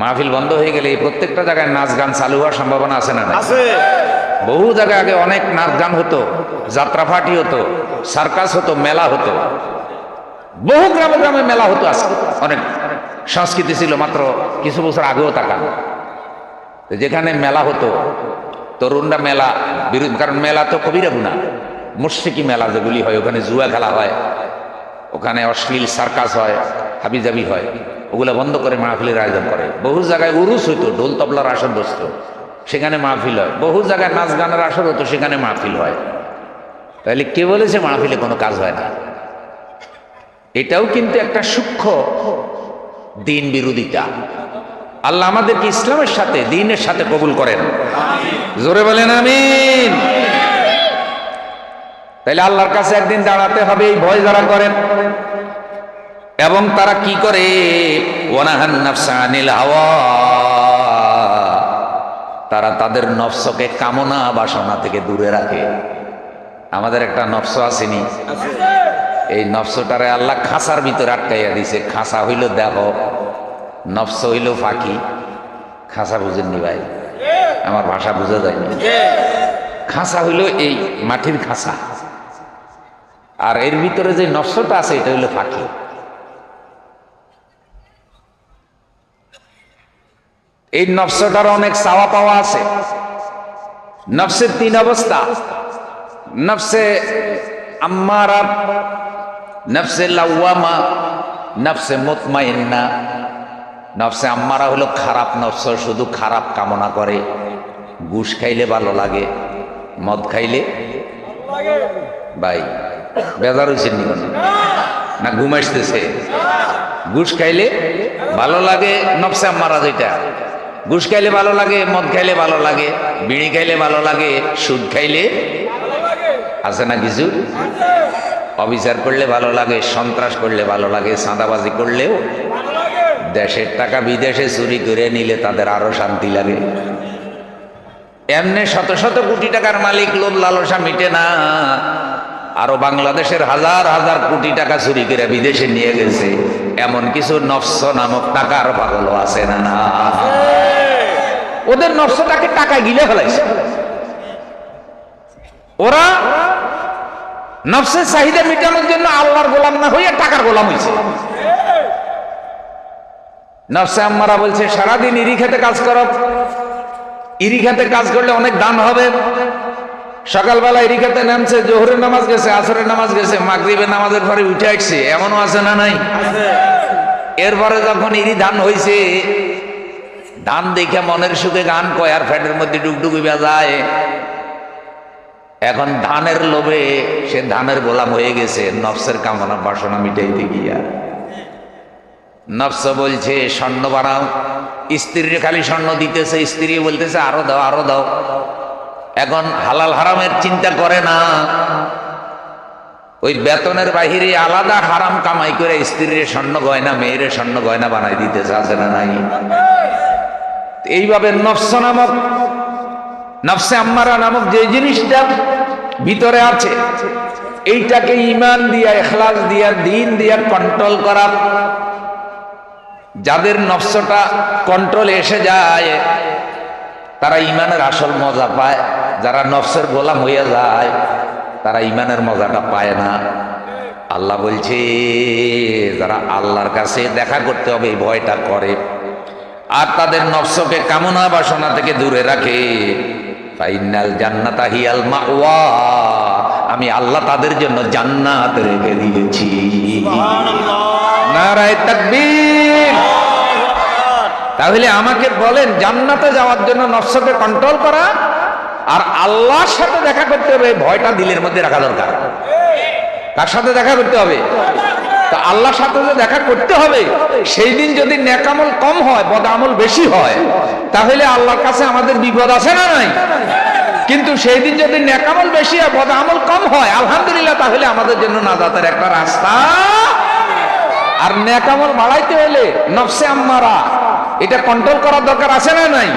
মাহফিল বন্ধ হয়ে গেলে এই প্রত্যেকটা জায়গায় নাচ গান চালু হওয়ার সম্ভাবনা আছে না? আছে। বহু জায়গায় আগে অনেক নাচ গান হতো, যাত্রা পার্টি হতো, সার্কাস হতো, মেলা হতো, বহু গ্রামে গ্রামে মেলা হতো। আজকে অনেক সংস্কৃতি ছিল, মাত্র কিছু বছর আগেও তাকান, যেখানে মেলা হতো, তরুণরা মেলা বিরোধ, কারণ মেলা তো কবিরা গুনাহ, মুশরিকি মেলা যেগুলি হয়, ওখানে জুয়া খেলা হয়, ওখানে অশ্লীল সার্কাস হয়, হাবিজাবি হয়, ওগুলো বন্ধ করে মাহফিলের আয়োজন করে। বহু জায়গায় উরুস হইতো, ঢোল তবলার আসন বসত, সেখানে মাহফিল হয়, বহু জায়গায় নাচ গানের আসর হতো, সেখানে মাহফিল হয়। তাহলে কে বলেছে মাহফিলে কোনো কাজ হয় না? এটাও কিন্তু একটা সূক্ষ্ম দিন বিরোধিতা। আল্লাহ আমাদেরকে ইসলামের সাথে, দ্বীনের সাথে কবুল করেন, জোরে বলেন আমিন। তাইলে আল্লাহর কাছে একদিন দাঁড়াতে হবে এই ভয় যারা করেন। এবং তারা কি করে? ওয়ানাহান নাফসা আনিল হাওয়া, তারা তাদের নফসকে কামনা বাসনা থেকে দূরে রাখে। আমাদের একটা নফস আসেনি? এই নফসটারে আল্লাহ খাঁচার ভিতরে আটকাইয়া দিছে। খাঁচা হইল দেহ, নফস হইল ফাঁকি। খাঁচা বুঝেননি ভাই? আমার ভাষা বুঝা যায়নি। খাঁচা হইল এই মাটির খাঁচা, আর এর ভিতরে যে নফসটা আছে এটা হইল ফাঁকি। এই নফসটার অনেক চাওয়া পাওয়া আছে। নফসের তিন অবস্থা: নফসে আম্মারা, নফসে লাওয়ামা, নফসে মুতমাইন্না। নফসে আম্মারা হলো খারাপ নফস, শুধু খারাপ কামনা করে। ঘুষ খাইলে ভালো লাগে, মদ খাইলে ভাই বেজার হয়েছেন নি না ঘুম আসতেছে? ঘুষ খাইলে ভালো লাগে, নফসে আম্মারা যেটা। ঘুষ খাইলে ভালো লাগে, মদ খাইলে ভালো লাগে, বিড়ি খাইলে ভালো লাগে, সুদ খাইলে আছে না কিছু, অবিচার করলে ভালো লাগে, সন্ত্রাস করলে ভালো লাগে, চাঁদাবাজি করলেও, দেশের টাকা বিদেশে চুরি করে নিলে তাদের আরো শান্তি লাগে। এমনি শত শত কোটি টাকার মালিক, লোভ লালসা মিটে না, আরো বাংলাদেশের হাজার হাজার কোটি টাকা চুরি করে বিদেশে নিয়ে গেছে। এমন কিছু নফস নামক টাকার পাগল আছে না? না, ওদের নফসটাকে টাকা গিলে ফেলাইছে। ওরা নফসের চাহিদা মেটানোর জন্য আল্লাহর গোলাম না হইয়া টাকার গোলাম হয়েছে। নফসে আম্মারা বলছে সারাদিন ইরি খেতে কাজ করো, ইরি খেতে কাজ করলে অনেক দান হবে। সকালবেলা ইরি খেতে নামছে, জোহরের নামাজ গেছে, আসরের নামাজ গেছে, মাগরিবের নামাজের পরে উঠে আসছে, এমনও আছে না নাই? এরপরে যখন ইরি ধান হয়েছে, ধান দেখে মনের সুখে গান কয় আর ফ্যাটের মধ্যে ডুগডুগি বাজায়। এখন ধানের লোভে সে ধানের গোলাম হয়ে গেছে, নফসের কামনা বাসনা মিটাইতে গিয়া। নফস বলছে স্বর্ণ বানাও, স্ত্রীর খালি স্বর্ণ দিতেছে, স্ত্রী বলতেছে আরো দাও আরো দাও। এখন হালাল হারামের চিন্তা করে না, ওই বেতনের বাহিরে আলাদা হারাম কামাই করে স্ত্রীর স্বর্ণ গয়না, মেয়ের স্বর্ণ গয়না বানাই দিতেছে, আছে না নাই? এইভাবে নফস নামক, নফসে আম্মারা নামক যে জিনিসটা ভিতরে আছে, এইটাকে ঈমান দিয়া, ইখলাস দিয়া, দ্বীন দিয়া কন্ট্রোল করা। যাদের নফসটা কন্ট্রোলে এসে যায় তারা ঈমানের আসল মজা পায়। যারা নফসের গোলাম হইয়া যায় তারা ঈমানের মজাটা পায় না। আল্লাহ বলছে যারা আল্লাহর কাছে দেখা করতে হবে এই ভয়টা করে, আর তাদের নফসকে কামনা বাসনা থেকে দূরে রাখে, ফাইনাল জান্নাতা হিয়াল মাওয়া, আমি আল্লাহ তাদের জন্য জান্নাত রেখে দিয়েছি। নারায়ে তাকবীর। তাহলে আমাকে বলেন, জান্নাতে যাওয়ার জন্য নফসকে কন্ট্রোল করা আর আল্লাহর সাথে দেখা করতে হবে, ভয়টা দিলের মধ্যে রাখা দরকার। কার সাথে দেখা করতে হবে? তা আল্লাহর সাথে যে দেখা করতে হবে, সেই দিন যদি নেক আমল কম হয়, বদ আমল বেশি হয়, তাহলে আল্লাহর কাছে আমাদের বিপদ আছে না নাই? কিন্তু সেই দিন যদি নেক আমল বেশি হয়, বদ আমল কম হয়, আলহামদুলিল্লাহ, তাহলে আমাদের জন্য নাজাতের একটা রাস্তা। আর নেক আমল বাড়াইতে হলে নফসে আম্মারা এটা কন্ট্রোল করার দরকার আছে না নাই?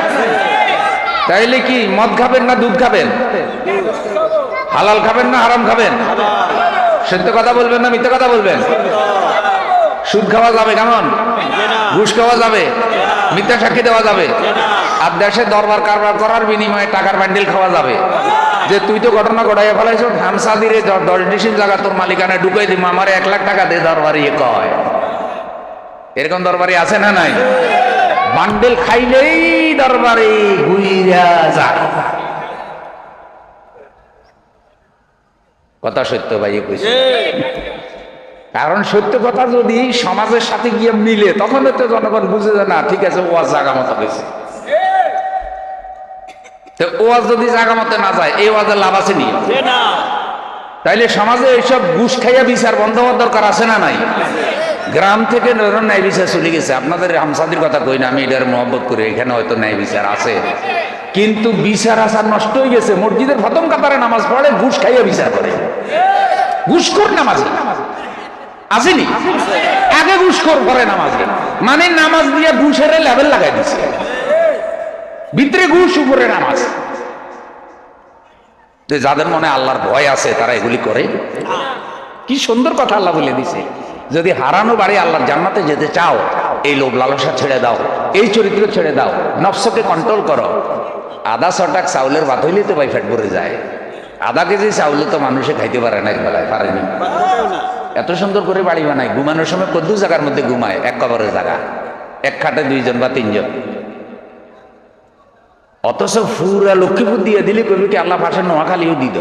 তাইলে কি মদ খাবেন না দুধ খাবেন? হালাল খাবেন না হারাম খাবেন? সত্য কথা বলবেন না মিথ্যা কথা বলবেন? সুদ খাওয়া যাবে কেমন? ঘুষ খাওয়া যাবে? মিথ্যা সাক্ষী দেওয়া যাবে? আর দেশে দরবার কারবার করার বিনিময়ে টাকার বান্ডিল খাওয়া যাবে? যে তুই তো ঘটনা ঘটাইয়া ফেলাইছ, হামসা দিরে 10 ডিসিম জায়গা তোর মালিকানা ঢুকাই দিম, আমার 1 লাখ টাকা দে দরবারি কয়। এরকম দরবারি আছে না নাই? বান্ডেল খাইলেই দরবারে ঘুইরা যায়। কথা সত্য ভাই কইছে। কারণ সত্য কথা যদি সমাজের সাথে গিয়ে মিলে, তখন তো জনগণ বুঝে যায় না ঠিক আছে, ও জায়গা মতো গেছে। তো ওয়াজ যদি জায়গা মতে না যায় এই ওয়াজের লাভ আছে নি? তাইলে সমাজে এইসব ঘুষ খাইয়া বিচার বন্ধ হওয়ার দরকার আছে না নাই? গ্রাম থেকে ন্যায় বিচার চলে গেছে। আপনাদের হামসাদির কথা কই না, আমি এটার মহব্বত করি, এখানে হয়তো ন্যায় বিচার আছে, কিন্তু বিচার আচার নষ্ট হয়ে গেছে। মসজিদের প্রথম কাতারে নামাজ পড়ে ঘুষ খাইয়া বিচার করে, ঘুষখোর নামাজ আসেনি, আগে ঘুষখোর করে নামাজে, মানে নামাজ দিয়ে ঘুষের লেভেল লাগাই দিচ্ছে, ভিতরে ঘুষ উপরে নামাজ। যাদের মনে আল্লাহর ভয় আছে তারা এগুলি করে। কি সুন্দর কথা আল্লাহ বলে দিছে, যদি হারানো বাড়ি আল্লাহর জান্নাতে যেতে চাও এই লোভ লালসা ছেড়ে দাও, এই চরিত্র ছেড়ে দাও, নফসকে কন্ট্রোল করো। আধা ছটাক চাউলের ভাত হইলে তো ভাই ফেট ভরে যায়, আধা কেজি চাউলে তো মানুষে খাইতে পারে না, এক বেলায় পারেনি। এত সুন্দর করে বাড়ি বানায়, ঘুমানোর সময় কদ্দু জায়গার মধ্যে ঘুমায়, এক কবরের জায়গা, এক খাটে 2 জন বা 3 জন। অথচ পুরা লক্ষ্মীপুর দিয়ে দিলে কবি কি আল্লাহ পাশে নোয়াখালীও দিত।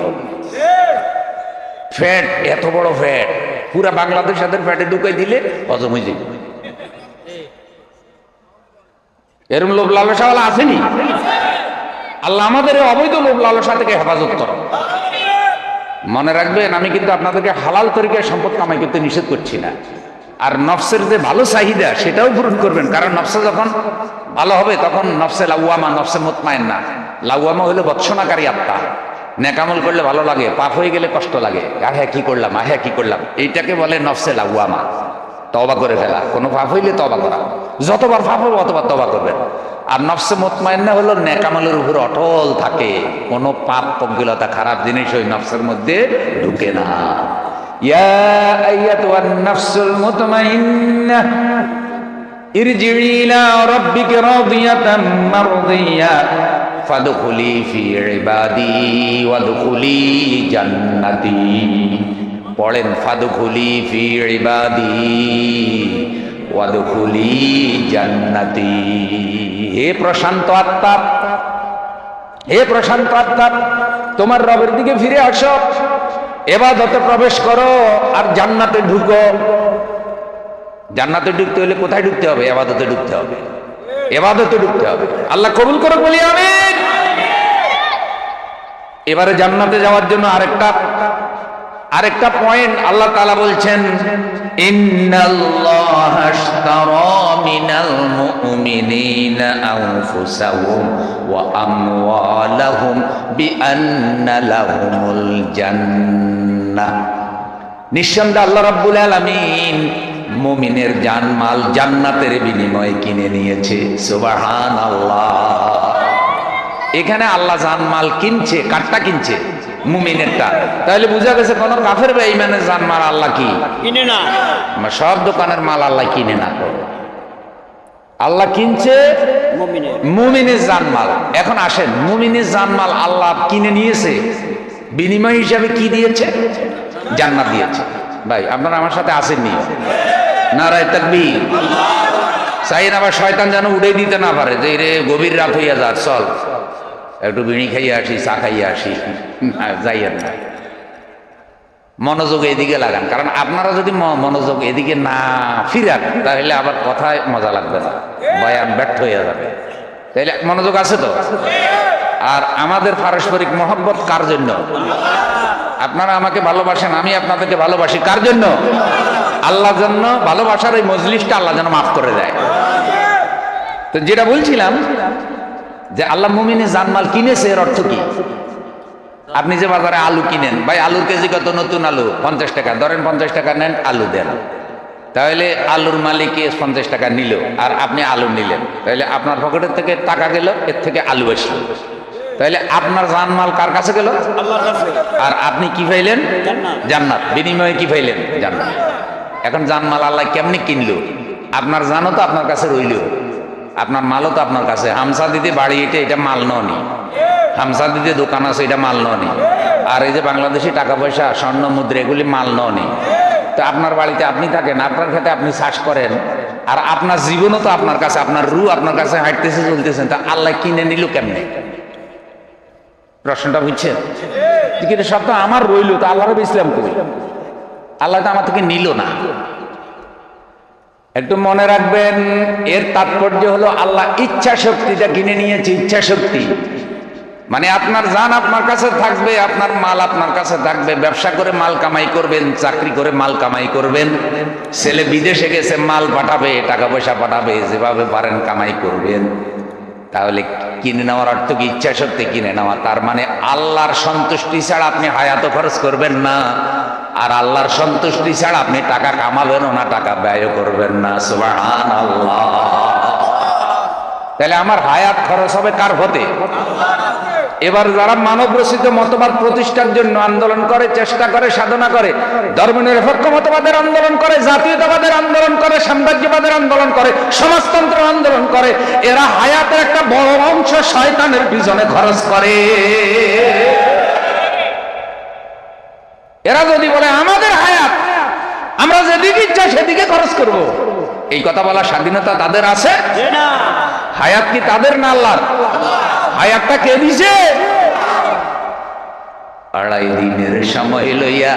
ফ্যাট, এত বড় ফ্যাট পুরা বাংলাদেশ সাথে ফ্যাটে ঢুকাই দিলে হজম হয়ে যাবে। এরকম লোভ লালসাওয়ালা আসেনি? আল্লাহ আমাদের অবৈধ লোভ লালসা থেকে হেফাজত করো। মনে রাখবেন, আমি কিন্তু আপনাদেরকে হালাল তরিকায় সম্পদ কামাই করতে নিষেধ করছি না। আর নফসের যে ভালো চাহিদা সেটাও পূরণ করবেন, কারণ নফসে যখন ভালো হবে তখন নফসে লাউয়ামা, নফসে মুতমাইন্না। লাউয়ামা হলো বৎসনাকারী আত্মা, নেকামল করলে ভালো লাগে, পাপ হয়ে গেলে কষ্ট লাগে, আহে কি করলাম, আহে কি করলাম, এইটাকে বলে নফসে লাউয়ামা। তওবা করে ফেলা, কোনো পাপ হইলে তওবা করা, যতবার পাপ হবে অতবার তওবা করবেন। আর নফসে মুতমাইন্না হলো নেকামলের উপর অটল থাকে, কোনো পাপ পঙ্কিলতা খারাপ জিনিস ওই নফসের মধ্যে ঢুকে না। ইয়া আইয়াতুহান নাফসুল মুতমাইন্নাহ ইরজিই ইলা রাব্বিকি রাদিয়াতাম মারদিয়া ফাদখুলি ফি ইবাদি ওয়াদখুলি জান্নাতি। পড়েন, ফাদখুলি ফি ইবাদি ওয়াদখুলি জান্নাতি। হে প্রশান্ত আত্মা, হে প্রশান্ত আত্মা, তোমার রবের দিকে ফিরে আসো, ইবাদতে প্রবেশ করো আর জান্নাতে ঢুকো। জান্নাতে ঢুকতে হলে কোথায় ঢুকতে হবে? ইবাদতে ঢুকতে হবে, ইবাদতে ঢুকতে হবে। আল্লাহ কবুল করো, বলি আমিন। এবারে জান্নাতে যাওয়ার জন্য আরেকটা পয়েন্ট আল্লাহ তাআলা বলছেন, ইন্নাল্লাহা আশতারা মিনাল মুমিনিনা আনফুসাহুম ওয়া আমওয়ালাহুম বিআন্না লাহুমুল জান্নাহ। নিঃসন্দেহে আল্লাহ রাব্বুল আলামিন মুমিনের জানমাল জান্নাতের বিনিময়ে কিনে নিয়েছে। সুবহানাল্লাহ। এখানে আল্লাহ জানমাল কিনছে, কারটা কিনছে? মুমিনেরটা। তাহলে বোঝা গেছে কোন কাফের বা ইমানের জানমাল আল্লাহ কি কিনে না। সব দোকানের মাল আল্লাহ কিনে না, আল্লাহ কিনছে মুমিনের জানমাল। এখন আসেন, মুমিনের জানমাল আল্লাহ কিনে নিয়েছে, বিনিময় হিসাবে কি দিয়েছে? জান্নাত দিয়েছে। ভাই আপনারা আমার সাথে আসেননি? নারায়ে তাকবীর। চাই না আবার শয়তান যেন উড়ে দিতে না পারে যে রে গভীর রাত হইয়া যা, চল একটু বিড়ি খাইয়ে আসি, চা খাইয়ে আসি। যাইয়েন না, মনোযোগ এদিকে লাগান। কারণ আপনারা যদি মনোযোগ এদিকে না ফিরান তাহলে আবার কথায় মজা লাগবে না, বয়ান ব্যর্থ হয়ে যাবে। তাইলে মনোযোগ আছে তো? আর আমাদের পারস্পরিক মহব্বত কার জন্য? আপনারা আমাকে ভালোবাসেন, আমি আপনাদেরকে ভালোবাসি কার জন্য? আল্লাহর জন্য। ভালোবাসার এই মজলিসটা আল্লাহ যেন মাফ করে দেয়। তো যেটা বলছিলাম যে আল্লাহ মুমিনের জানমাল কিনেছে, এর অর্থ কি? আপনি যে বাজারে আলু কিনেন, ভাই আলুর কেজি কত? নতুন আলু 50 টাকা, ধরেন 50 টাকা নেন, আলু দেন। তাহলে আলুর মালিক 50 টাকা নিল আর আপনি আলু নিলেন, তাহলে আপনার পকেটের থেকে টাকা গেল, এর থেকে আলু আসলো। তাহলে আপনার জানমাল কার কাছে গেল? আল্লাহর কাছে। আর আপনি কি পাইলেন? জান্নাত। বিনিময়ে কি পাইলেন? জান্নাত। এখন জানমাল আল্লাহ কেমনি কিনলো? আপনার জানও তো আপনার কাছে রইল, আপনার মালও তো আপনার কাছে। হামসা দিতে বাড়ি এটা মাল ননি, হামসা দিতে দোকান আছে এটা মাল ননি, আর এই যে বাংলাদেশি টাকা পয়সা স্বর্ণ মুদ্রা এগুলি মাল ননি। তো আপনার বাড়িতে আপনি থাকেন, আপনার খেতে আপনি চাষ করেন, আর আপনার জীবনও তো আপনার কাছে, আপনার রু আপনার কাছে হাঁটতেছে, চলতেছেন। তা আল্লাহ কিনে নিল কেমনে? প্রশ্নটা বুঝছেন? কিন্তু সব তো আমার রইল, তো আল্লাহর ইসলাম করি, আল্লাহ তো আমার থেকে নিল না। একটু মনে রাখবেন, এর তাৎপর্য হলো আল্লাহ ইচ্ছা শক্তিটা কিনে নিয়েছে। ইচ্ছা শক্তি মানে আপনার জান আপনার কাছে থাকবে, আপনার মাল আপনার কাছে থাকবে, ব্যবসা করে মাল কামাই করবেন, চাকরি করে মাল কামাই করবেন, ছেলে বিদেশে গেছে মাল পাঠাবে, টাকা পয়সা পাঠাবে, যেভাবে পারেন কামাই করবেন। তাহলে কিনে নেওয়ার অর্থ কি? ইচ্ছা সত্যি কিনে নেওয়া। তার মানে আল্লাহর সন্তুষ্টি ছাড়া আপনি হায়াত খরচ করবেন না, আর আল্লাহর সন্তুষ্টি ছাড়া আপনি টাকা কামাবেনও না, টাকা ব্যয় করবেন না। সুবহানাল্লাহ। তাহলে আমার হায়াত খরচ হবে কার হতে? এবার যারা মানব রচিত মতবাদ প্রতিষ্ঠার জন্য আন্দোলন করে, চেষ্টা করে, সাধনা করে, ধর্মনিরপেক্ষ মতবাদের আন্দোলন করে, জাতীয়তাবাদের আন্দোলন করে, সাম্রাজ্যবাদের আন্দোলন করে, সমাজতন্ত্র আন্দোলন করে, এরা হায়াতের একটা বড় অংশ শয়তানের পিছনে খরচ করে। এরা যদি বলে আমাদের হায়াত, আমরা যেদিকে ইচ্ছা সেদিকে খরচ করব, এই কথা বলার স্বাধীনতা তাদের আছে? হায়াত কি তাদের না আল্লাহর? হায়াতটা কে দিছে? 2.5 দিনের সময় লইয়া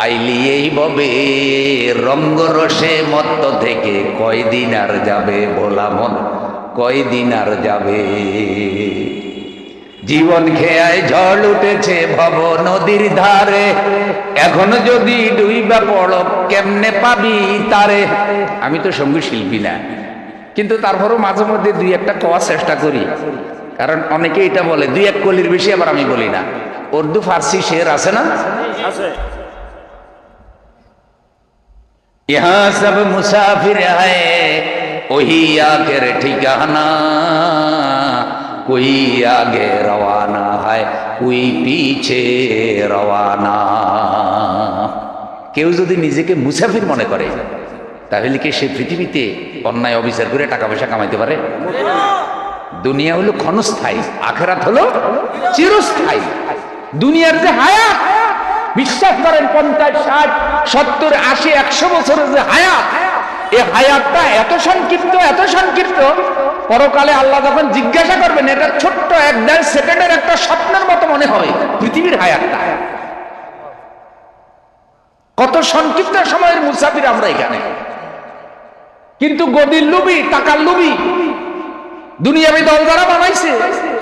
আইলি এই ববে, রঙ্গরসে মত্ত থেকে কয়দিন আর যাবে ভোলা মন, কয়দিন আর যাবে। জীবন খেয়ায় ঝড় উঠেছে ভব নদীর ধারে, এখন যদি ডুইবা পড়ো কেমনে পাবি তারে। আমি তো সঙ্গীত শিল্পী না, কিন্তু তারপরও মাঝে মধ্যে 2-1টা কওয়ার চেষ্টা করি, কারণ অনেকে এটা বলে 2-1 কলির বেশি আবার আমি বলি না। উর্দু ফার্সি শের আছে না? ইহা সব মুসাফির হ্যায় ওহি আখের ঠিকানা, কোই আগে রওয়ানা হয় কোই পিছে রওয়ানা। কেউ যদি নিজেকে মুসাফির মনে করে, তাহলে কি সে পৃথিবীতে অন্যায় অবিচার করে টাকা পয়সা কামাইতে পারে? দুনিয়া হলো ক্ষণস্থায়ী, আখেরাত হলো চিরস্থায়ী। দুনিয়ার যে হায়াত, বিশ্বাস করেন 50, 60, 70, 80, 100 বছরের যে হায়াত, এই হায়াতটা এত সংক্ষিপ্ত, এত সংক্ষিপ্ত, পরকালে আল্লাহ যখন জিজ্ঞাসা করবেন, এটা ছোট্ট 1-1.5 সেকেন্ডের একটা স্বপ্নের মতো মনে হয় পৃথিবীর হায়াতটা। কত সংক্ষিপ্ত সময়ের মুসাফির আমরা এখানে। কিন্তু গদির লুবি, টাকার লুবি, দুনিয়াবি দল যারা বানাইছে,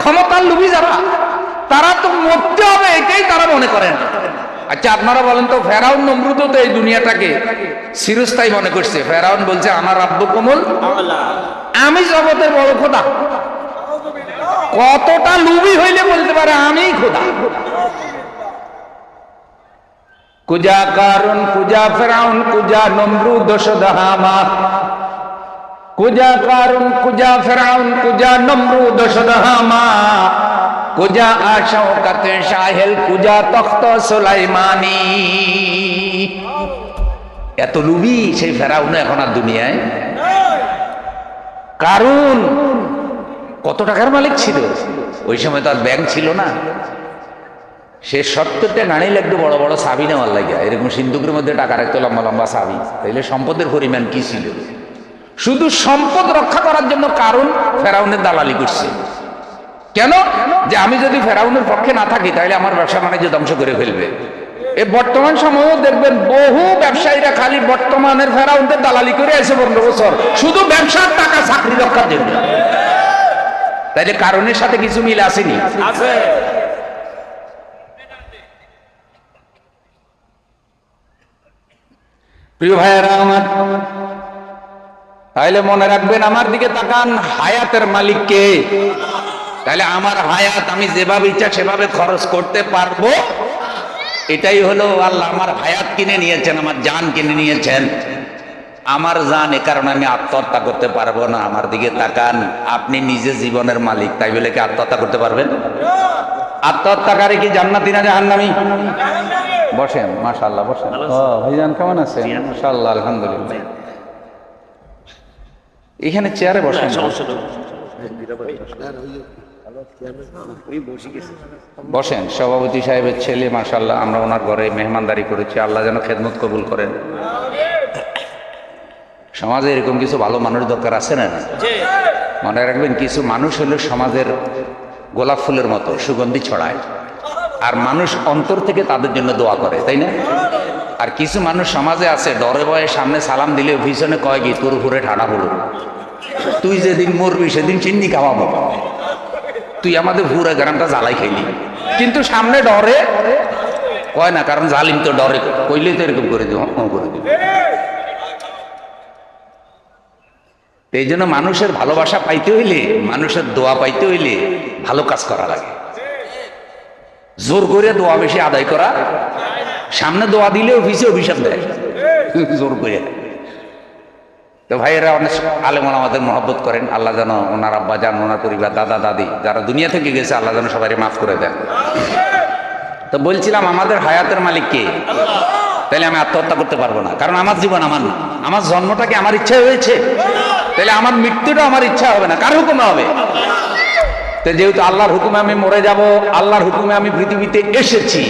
ক্ষমতার লুবি যারা, তারা তো মরতে হবে এটাই তারা মনে করেন। আচ্ছা আপনারা বলেন তো, ফেরাউন নমরুদও তো এই দুনিয়াটাকে চিরস্থায়ী মনে করছে। ফেরাউন বলছে আমার রাব্বুকুমুল আ'লা, আমি জগতের বড় খোদা। কতটা লুবি হইলে বলতে পারে আমি খোদা। কুজা কারুন, কুজা ফেরাউন, কুজা নমরুদ সদহামা, কুজা কারুন, কুজা ফেরাউন, কুজা নমরুদ সদহামা, কুজা আশাওকাত শাহেল, কুজা তখ্ত সুলাইমানি। এত লুবি সেই ফেরাউন এখন আর দুনিয়ায়। কারুন কত টাকার মালিক ছিল, ওই সময় তো আর ব্যাংক ছিল না। সে 70টা গাড়ি লাগতো বড় বড় চাবি নেওয়ার লাগে, এরকম সিন্ধুকের মধ্যে টাকা রাখতো লম্বা লম্বা চাবি। তাইলে সম্পদের পরিমাণ কি ছিল? শুধু সম্পদ রক্ষা করার জন্য কারণ ফেরাউনের দালালি করছে। কেন? যে আমি যদি ফেরাউনের পক্ষে না থাকি তাহলে আমার ব্যবসা বাণিজ্য ধ্বংস করে ফেলবে। এই বর্তমান সময়েও দেখবেন বহু ব্যবসায়ীরা খালি বর্তমানের ফেরাউনদের দালালি করে আছে 15 বছর, শুধু ব্যবসার টাকা চাকরি রক্ষার জন্য। তাইলে কারণের সাথে কিছু মিল আসেনি? আছে। প্রিয় ভাইয়েরা আমার, তাইলে মনে রাখবেন, আমার দিকে তাকান, হায়াতের মালিক কে? তাহলে আমার হায়াত আমি যেভাবে ইচ্ছা সেভাবে খরচ করতে পারবো, এটাই হলো আল্লাহ আমার হায়াত কিনে নিয়েছেন, আমার জান কিনে নিয়েছেন। আমার জান, এ কারণে আমি আত্মহত্যা করতে পারবো না। আমার দিকে তাকান, আপনি নিজে জীবনের মালিক, তাই বলে কি আত্মহত্যা করতে পারবেন? আত্মহত্যাকারী কি জান্নাতি না জাহান্নামী? বসেন, মাশাআল্লাহ বসেন। ভাইজান কেমন আছেন? মাশাআল্লাহ, আলহামদুলিল্লাহ। এখানে চেয়ারে বসেন। বসেন। সভাপতি সাহেবের ছেলে, মাশাআল্লাহ, আমরা ওনার ঘরে মেহমানদারি করেছি। আল্লাহ যেন খেদমত কবুল করেন। সমাজে এরকম কিছু ভালো মানুষ দরকার আছে না? মনে রাখবেন, কিছু মানুষ হলো সমাজের গোলাপ ফুলের মতো সুগন্ধি ছড়ায়, আর মানুষ অন্তর থেকে তাদের জন্য দোয়া করে, তাই না? আর কিছু মানুষ সমাজে আছে, ডরে ভয়ে সামনে সালাম দিলে পিছনে কয় কি তোর উপরে ঠাড়া পড়ো, তুই যেদিন মরবি সেদিন চিন্নি খাওয়াবো। তুই আমাদের পুরা গ্রামটা জ্বালাই খাইলি, কিন্তু সামনে ডরে কয় না, কারণ জালিম তো ডরে, কইলেই তো এরকম করে দিব করে দিব। এই জন্য মানুষের ভালোবাসা পাইতে হইলে, মানুষের দোয়া পাইতে হইলে ভালো কাজ করা লাগে। জোর করে দোয়া বেশি আদায় করা, সামনে দোয়া দিলে অফিসে অভিশাপ দেয় জোর করে। তো ভাইয়েরা অনেক আলেমন আমাদের মহব্বত করেন, আল্লাহ যেন ওনার আব্বা যান, ওনার পরিবার, দাদা দাদি যারা দুনিয়া থেকে গেছে, আল্লাহ যেন সবাই মাফ করে দেন। তো বলছিলাম আমাদের হায়াতের মালিক কে? তাহলে আমি আত্মহত্যা করতে পারবো না, কারণ আমার জীবন আমার না, আমার জন্মটা কি আমার ইচ্ছা হয়েছে? তাহলে আমার মৃত্যুটা আমার ইচ্ছা হবে না, কার হুকুমে হবে? তো যেহেতু আল্লাহর হুকুমে আমি মরে যাব, আল্লাহর হুকুমে আমি পৃথিবীতে এসেছি,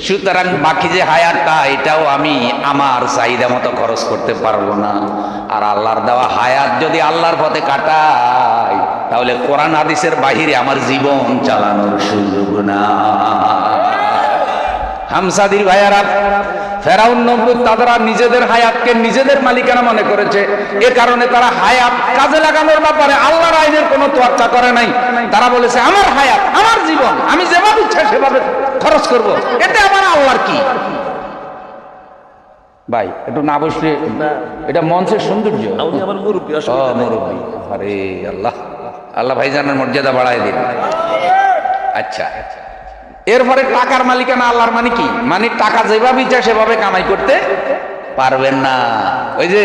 সুতরাং বাকি যে হায়াতটা এটাও আমি আমার চাহিদা মতো খরচ করতে পারবো না। আর আল্লাহর দেওয়া হায়াত যদি আল্লাহর পথে কাটাই, তাহলে কোরআন হাদিসের বাহিরে আমার জীবন চালানোর সুযোগ না। হামসাদির ভাইয়ারা, ফেরাউন নমরুদ তারা নিজেদের হায়াতকে নিজেদের মালিকানা মনে করেছে, এ কারণে তারা হায়াত কাজে লাগানোর ব্যাপারে আল্লাহর আইনের কোনো তোয়াক্কা করে নাই। তারা বলেছে আমার হায়াত, আমার জীবন, আমি যেভাবে ইচ্ছা সেভাবে খরচ করব, এতে আমার আল্লাহর কি? ভাই একটু না বসলে, এটা মঞ্চের সৌন্দর্য। মুরব্বী, আরে আল্লাহ, আল্লাহ ভাইজানের মর্যাদা বাড়ায় দিন। আচ্ছা, এরপরে টাকার মালিকানা আল্লাহর মানে কি? মানে টাকা যেভাবে ইচ্ছা সেভাবে কামাই করতে পারবেন না। ওই যে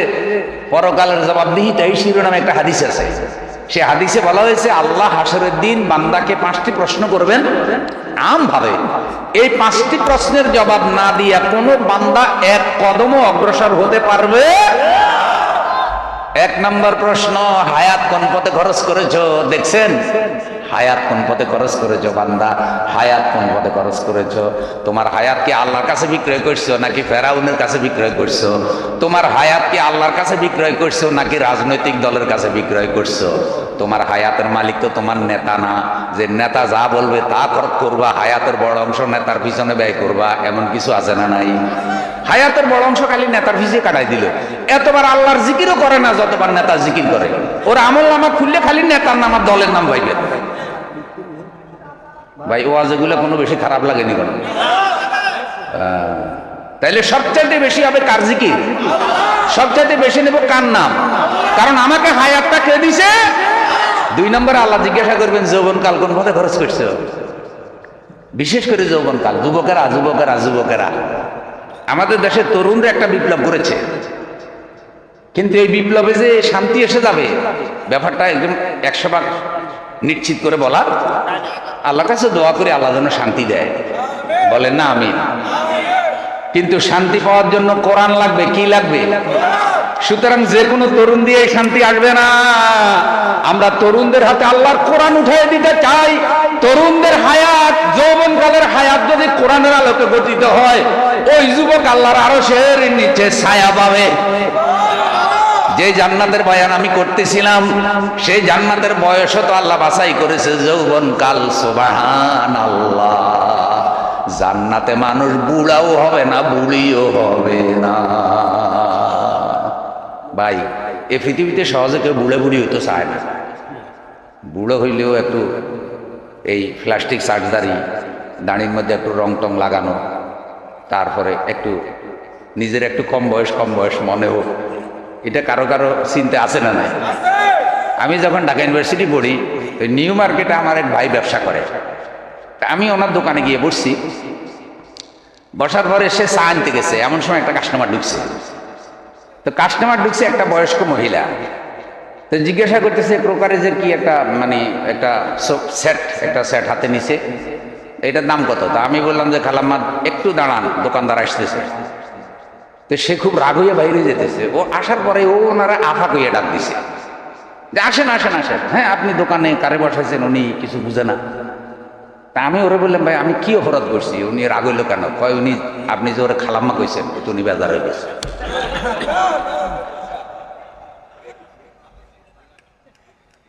পরকালের জবাবদিহিতা, এই শিরোনামে একটা হাদিস আছে, সে হাদিসে বলা হয়েছে আল্লাহ হাসরের দিন বান্দাকে 5টি প্রশ্ন করবেন আমভাবে। এই 5টি প্রশ্নের জবাব না দিয়া কোনো বান্দা এক কদমও অগ্রসর হতে পারবে। 1 নম্বর প্রশ্ন, হায়াত কোন পথে খরচ করেছো? দেখছেন, হায়াত কোন পথে খরচ করেছো বান্দা? হায়াত কোন পথে খরচ করেছো? তোমার হায়াত কি আল্লাহর কাছে বিক্রয় করছো নাকি ফেরাউনের কাছে বিক্রয় করছো? তোমার হায়াত কি আল্লাহর কাছে বিক্রয় করছো নাকি রাজনৈতিক দলের কাছে বিক্রয় করছো? তোমার হায়াতের মালিক তো তোমার নেতা না, যে নেতা যা বলবে তা খরচ করবা, হায়াতের বড় অংশ নেতার পিছনে ব্যয় করবা, এমন কিছু আছে না নাই? হায়াতের বড় অংশ খালি নেতার পিছিয়ে কাটাই দিল। এতবার আল্লাহর জিকিরও করে না যতবার নেতার জিকির করে। ওর আমল নামা খুললে খালি নেতার নাম আর দলের নাম পাইবে। ভাই ওয়াজগুলো কোনো বেশি খারাপ লাগেনি কোনো? তাইলে সবচাইতে বেশি হবে কার জিকির? সবচাইতে বেশি নেব কার নাম? কারণ আমাকে হায়াতটা কে দিছে? 2 নম্বরে আল্লাহ জিজ্ঞাসা করবেন যৌবনকাল কোন পথে খরচ করছো? বিশেষ করে যৌবনকাল, যুবকেরা। আমাদের দেশের তরুণরা একটা বিপ্লব করেছে, কিন্তু এই বিপ্লবে যে শান্তি এসে যাবে ব্যাপারটা একদম 100% নিশ্চিত করে বলা। আল্লাহর কাছে দোয়া করে আল্লাহ যেন শান্তি দেয়, বলেন না আমিন। কিন্তু শান্তি পাওয়ার জন্য কোরআন লাগবে, কি লাগবে? সুতরাং যে কোনো তরুণ দিয়ে শান্তি আসবে না। আমরা তরুণদের হাতে আল্লাহর কোরআন উঠিয়ে দিতে চাই। তরুণদের হায়াত, যৌবনকালের হায়াত যদি কোরআনের আলোকে গঠিত হয়, ওই যুবক আল্লাহর আরশের নিচে ছায়া পাবে। যে জান্নাতের বয়ান আমি করতেছিলাম, সেই জান্নাতের বয়সও তো আল্লাহ বাছাই করেছে যৌবনকাল। সুবহানাল্লাহ, জান্নাতে মানুষ বুড়াও হবে না, বুড়িও হবে না। ভাই এই পৃথিবীতে সহজে কেউ বুড়ি হইতে চায় না। বুড়ো হইলেও একটু এই প্লাস্টিক সার্জারি, দাড়ির মধ্যে একটু রং টং লাগানো, তারপরে একটু নিজের একটু কম বয়স মনে হোক, এটা কারো চিন্তা আছে না নাই? আমি যখন ঢাকা ইউনিভার্সিটি পড়ি, ওই নিউ মার্কেটে আমার এক ভাই ব্যবসা করে, আমি ওনার দোকানে গিয়ে বসছি। বসার পরে সে চা আনতে গেছে, এমন সময় একটা কাস্টমার ঢুকছে। তো কাস্টমার ঢুকছে একটা বয়স্ক মহিলা। তো জিজ্ঞাসা করতেছে ক্রোকারেজের কি একটা মানে একটা সেট হাতে নিছে, এটার দাম কত? তা আমি বললাম যে খালাম্মা একটু দাঁড়ান, দোকানদার আসতেছে। তো সে খুব রাগ হইয়া বাইরে যেতেছে। ও আসার পরে ও ওনারা আফা কইয়া ডাক দিছে যে আসেন। হ্যাঁ, আপনি দোকানে কারে বসাইছেন, উনি কিছু বুঝে না। তা আমি ওরে বললাম ভাই আমি কি অপরাধ করছি? উনি রাগ হইল কেন? কয় উনি আপনি যে ওরে খালাম্মা কইছেন, উনি বেজার হয়ে গেছে।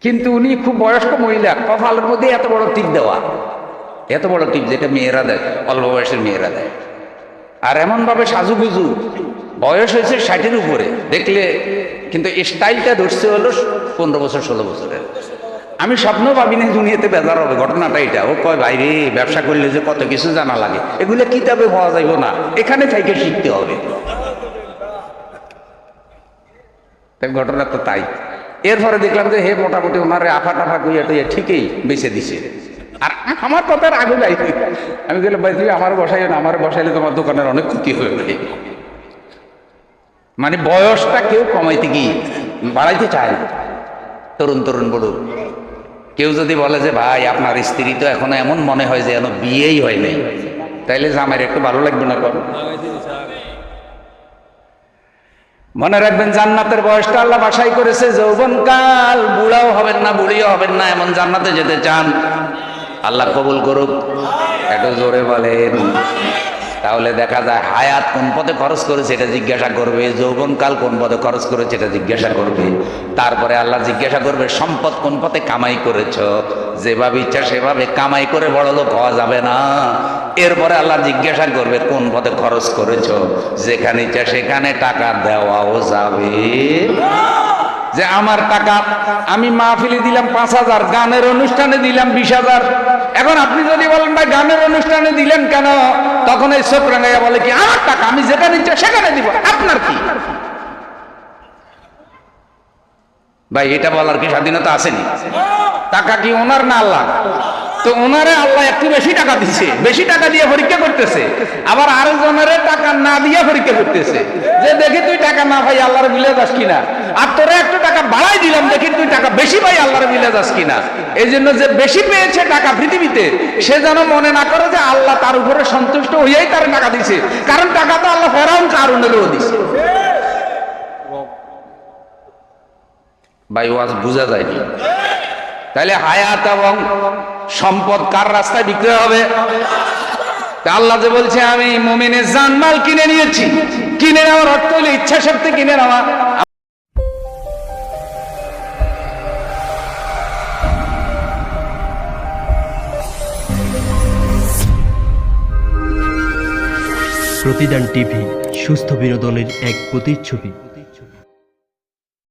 কিন্তু উনি খুব বয়স্ক মহিলা, কপালের মধ্যে এত বড় টিপ দেওয়া, এত বড় টিপ যেটা মেয়েরা দেয়, অল্প বয়সের মেয়েরা দেয়। আর এমন ভাবে সাজুগুজু, বয়স হয়েছে 60-এর উপরে, দেখলে কিন্তু স্টাইলটা ধরছে হলো 15 বছর 16 বছরের। আমি স্বপ্ন ভাবিনি দুনিয়াতে বেজার হবে, ঘটনাটা এটা। ও কয় ভাই রে, ব্যবসা করলে যে কত কিছু জানা লাগে, এগুলো কিতাবে পাওয়া যাইব না, এখানে থেকে শিখতে হবে। ঘটনা তো তাই। এরপরে দেখলাম যে হে মোটামুটি ওনারে আফা টাফা কইয়া টইয়া ঠিকই বেছে দিছে। আর আমার কথার আগে যাই, আমি বললাম ভাই তুই আমার বসাইও না, আমার বসাইলে তোমার দোকানের অনেক ক্ষতি হয়ে যাবে। মানে বয়সটা কেউ কমাইতে গিয়ে বাড়াইতে চায় না, তরুণ তরুণ বড়। কেউ যদি বলে যে ভাই আপনার স্ত্রী তো এখনো এমন মনে হয় যে এখনো বিয়েই হয় নাই, তাইলে জামাইয়ের একটু ভালো লাগবে না? কর মনে রাখবেন, জান্নাতের বয়সটা আল্লাহ বাছাই করেছে যৌবনকাল। বুড়াও হবেন না, বুড়িও হবেন না, এমন জান্নাতে যেতে চান? আল্লাহ কবুল করুক। একটু জোরে বলেন। তাহলে দেখা যায় হায়াত কোন পথে খরচ করেছে এটা জিজ্ঞাসা করবে, যৌবনকাল কোন পথে খরচ করেছে এটা জিজ্ঞাসা করবে, তারপরে আল্লাহ জিজ্ঞাসা করবে সম্পদ কোন পথে কামাই করেছ। যেভাবে ইচ্ছা সেভাবে কামাই করে বড় লোক হওয়া যাবে না। এরপরে আল্লাহ জিজ্ঞাসা করবে কোন পথে খরচ করেছ, যেখানে ইচ্ছা সেখানে টাকা দেওয়াও যাবে। যে আমার টাকা আমি মাহফিলে দিলাম 5,000, গানের অনুষ্ঠানে দিলাম 20,000। এখন আপনি যদি বলেন ভাই গানের অনুষ্ঠানে দিলেন কেন, তখন এই চোখ রাঙাইয়া বলে কি আমার টাকা আমি যেখানে ইচ্ছা সেখানে দিব, আপনার কি? ভাই এটা বলার কি স্বাধীনতা আসেনি? টাকা কি ওনার না আল্লাহ? তো ওনারে আল্লাহ একটু বেশি টাকা দিছে, বেশি টাকা দিয়ে পরীক্ষা করতেছে, আবার আরেকজনের টাকা না দিয়ে পরীক্ষা করতেছে যে দেখি তুই টাকা না ভাই আল্লাহর মিলে যাস কিনা, আর তোরা একটু টাকা বাড়াই দিলাম দেখি তুই টাকা বেশি ভাই আল্লাহর মিলে যাস কিনা। এই জন্য যে বেশি পেয়েছে টাকা পৃথিবীতে, সে যেন মনে না করে যে আল্লাহ তার উপরে সন্তুষ্ট হইয়াই তার টাকা দিছে, কারণ টাকা তো আল্লাহ ফেরাউন কারুনেরও দিছে। ভাই ওয়াজ বুঝা যায়নি? তাহলে হায়াত এবং সম্পদ কার রাস্তায় বিক্রি হবে? আল্লাহ যে বলছে আমি মুমিনের জানমাল কিনে নিয়েছি, কিনে নেওয়ার অর্থ হলো ইচ্ছা শক্তি কিনে নেওয়া। প্রতিদান টিভি সুস্থ বিনোদনের এক প্রতিচ্ছবি।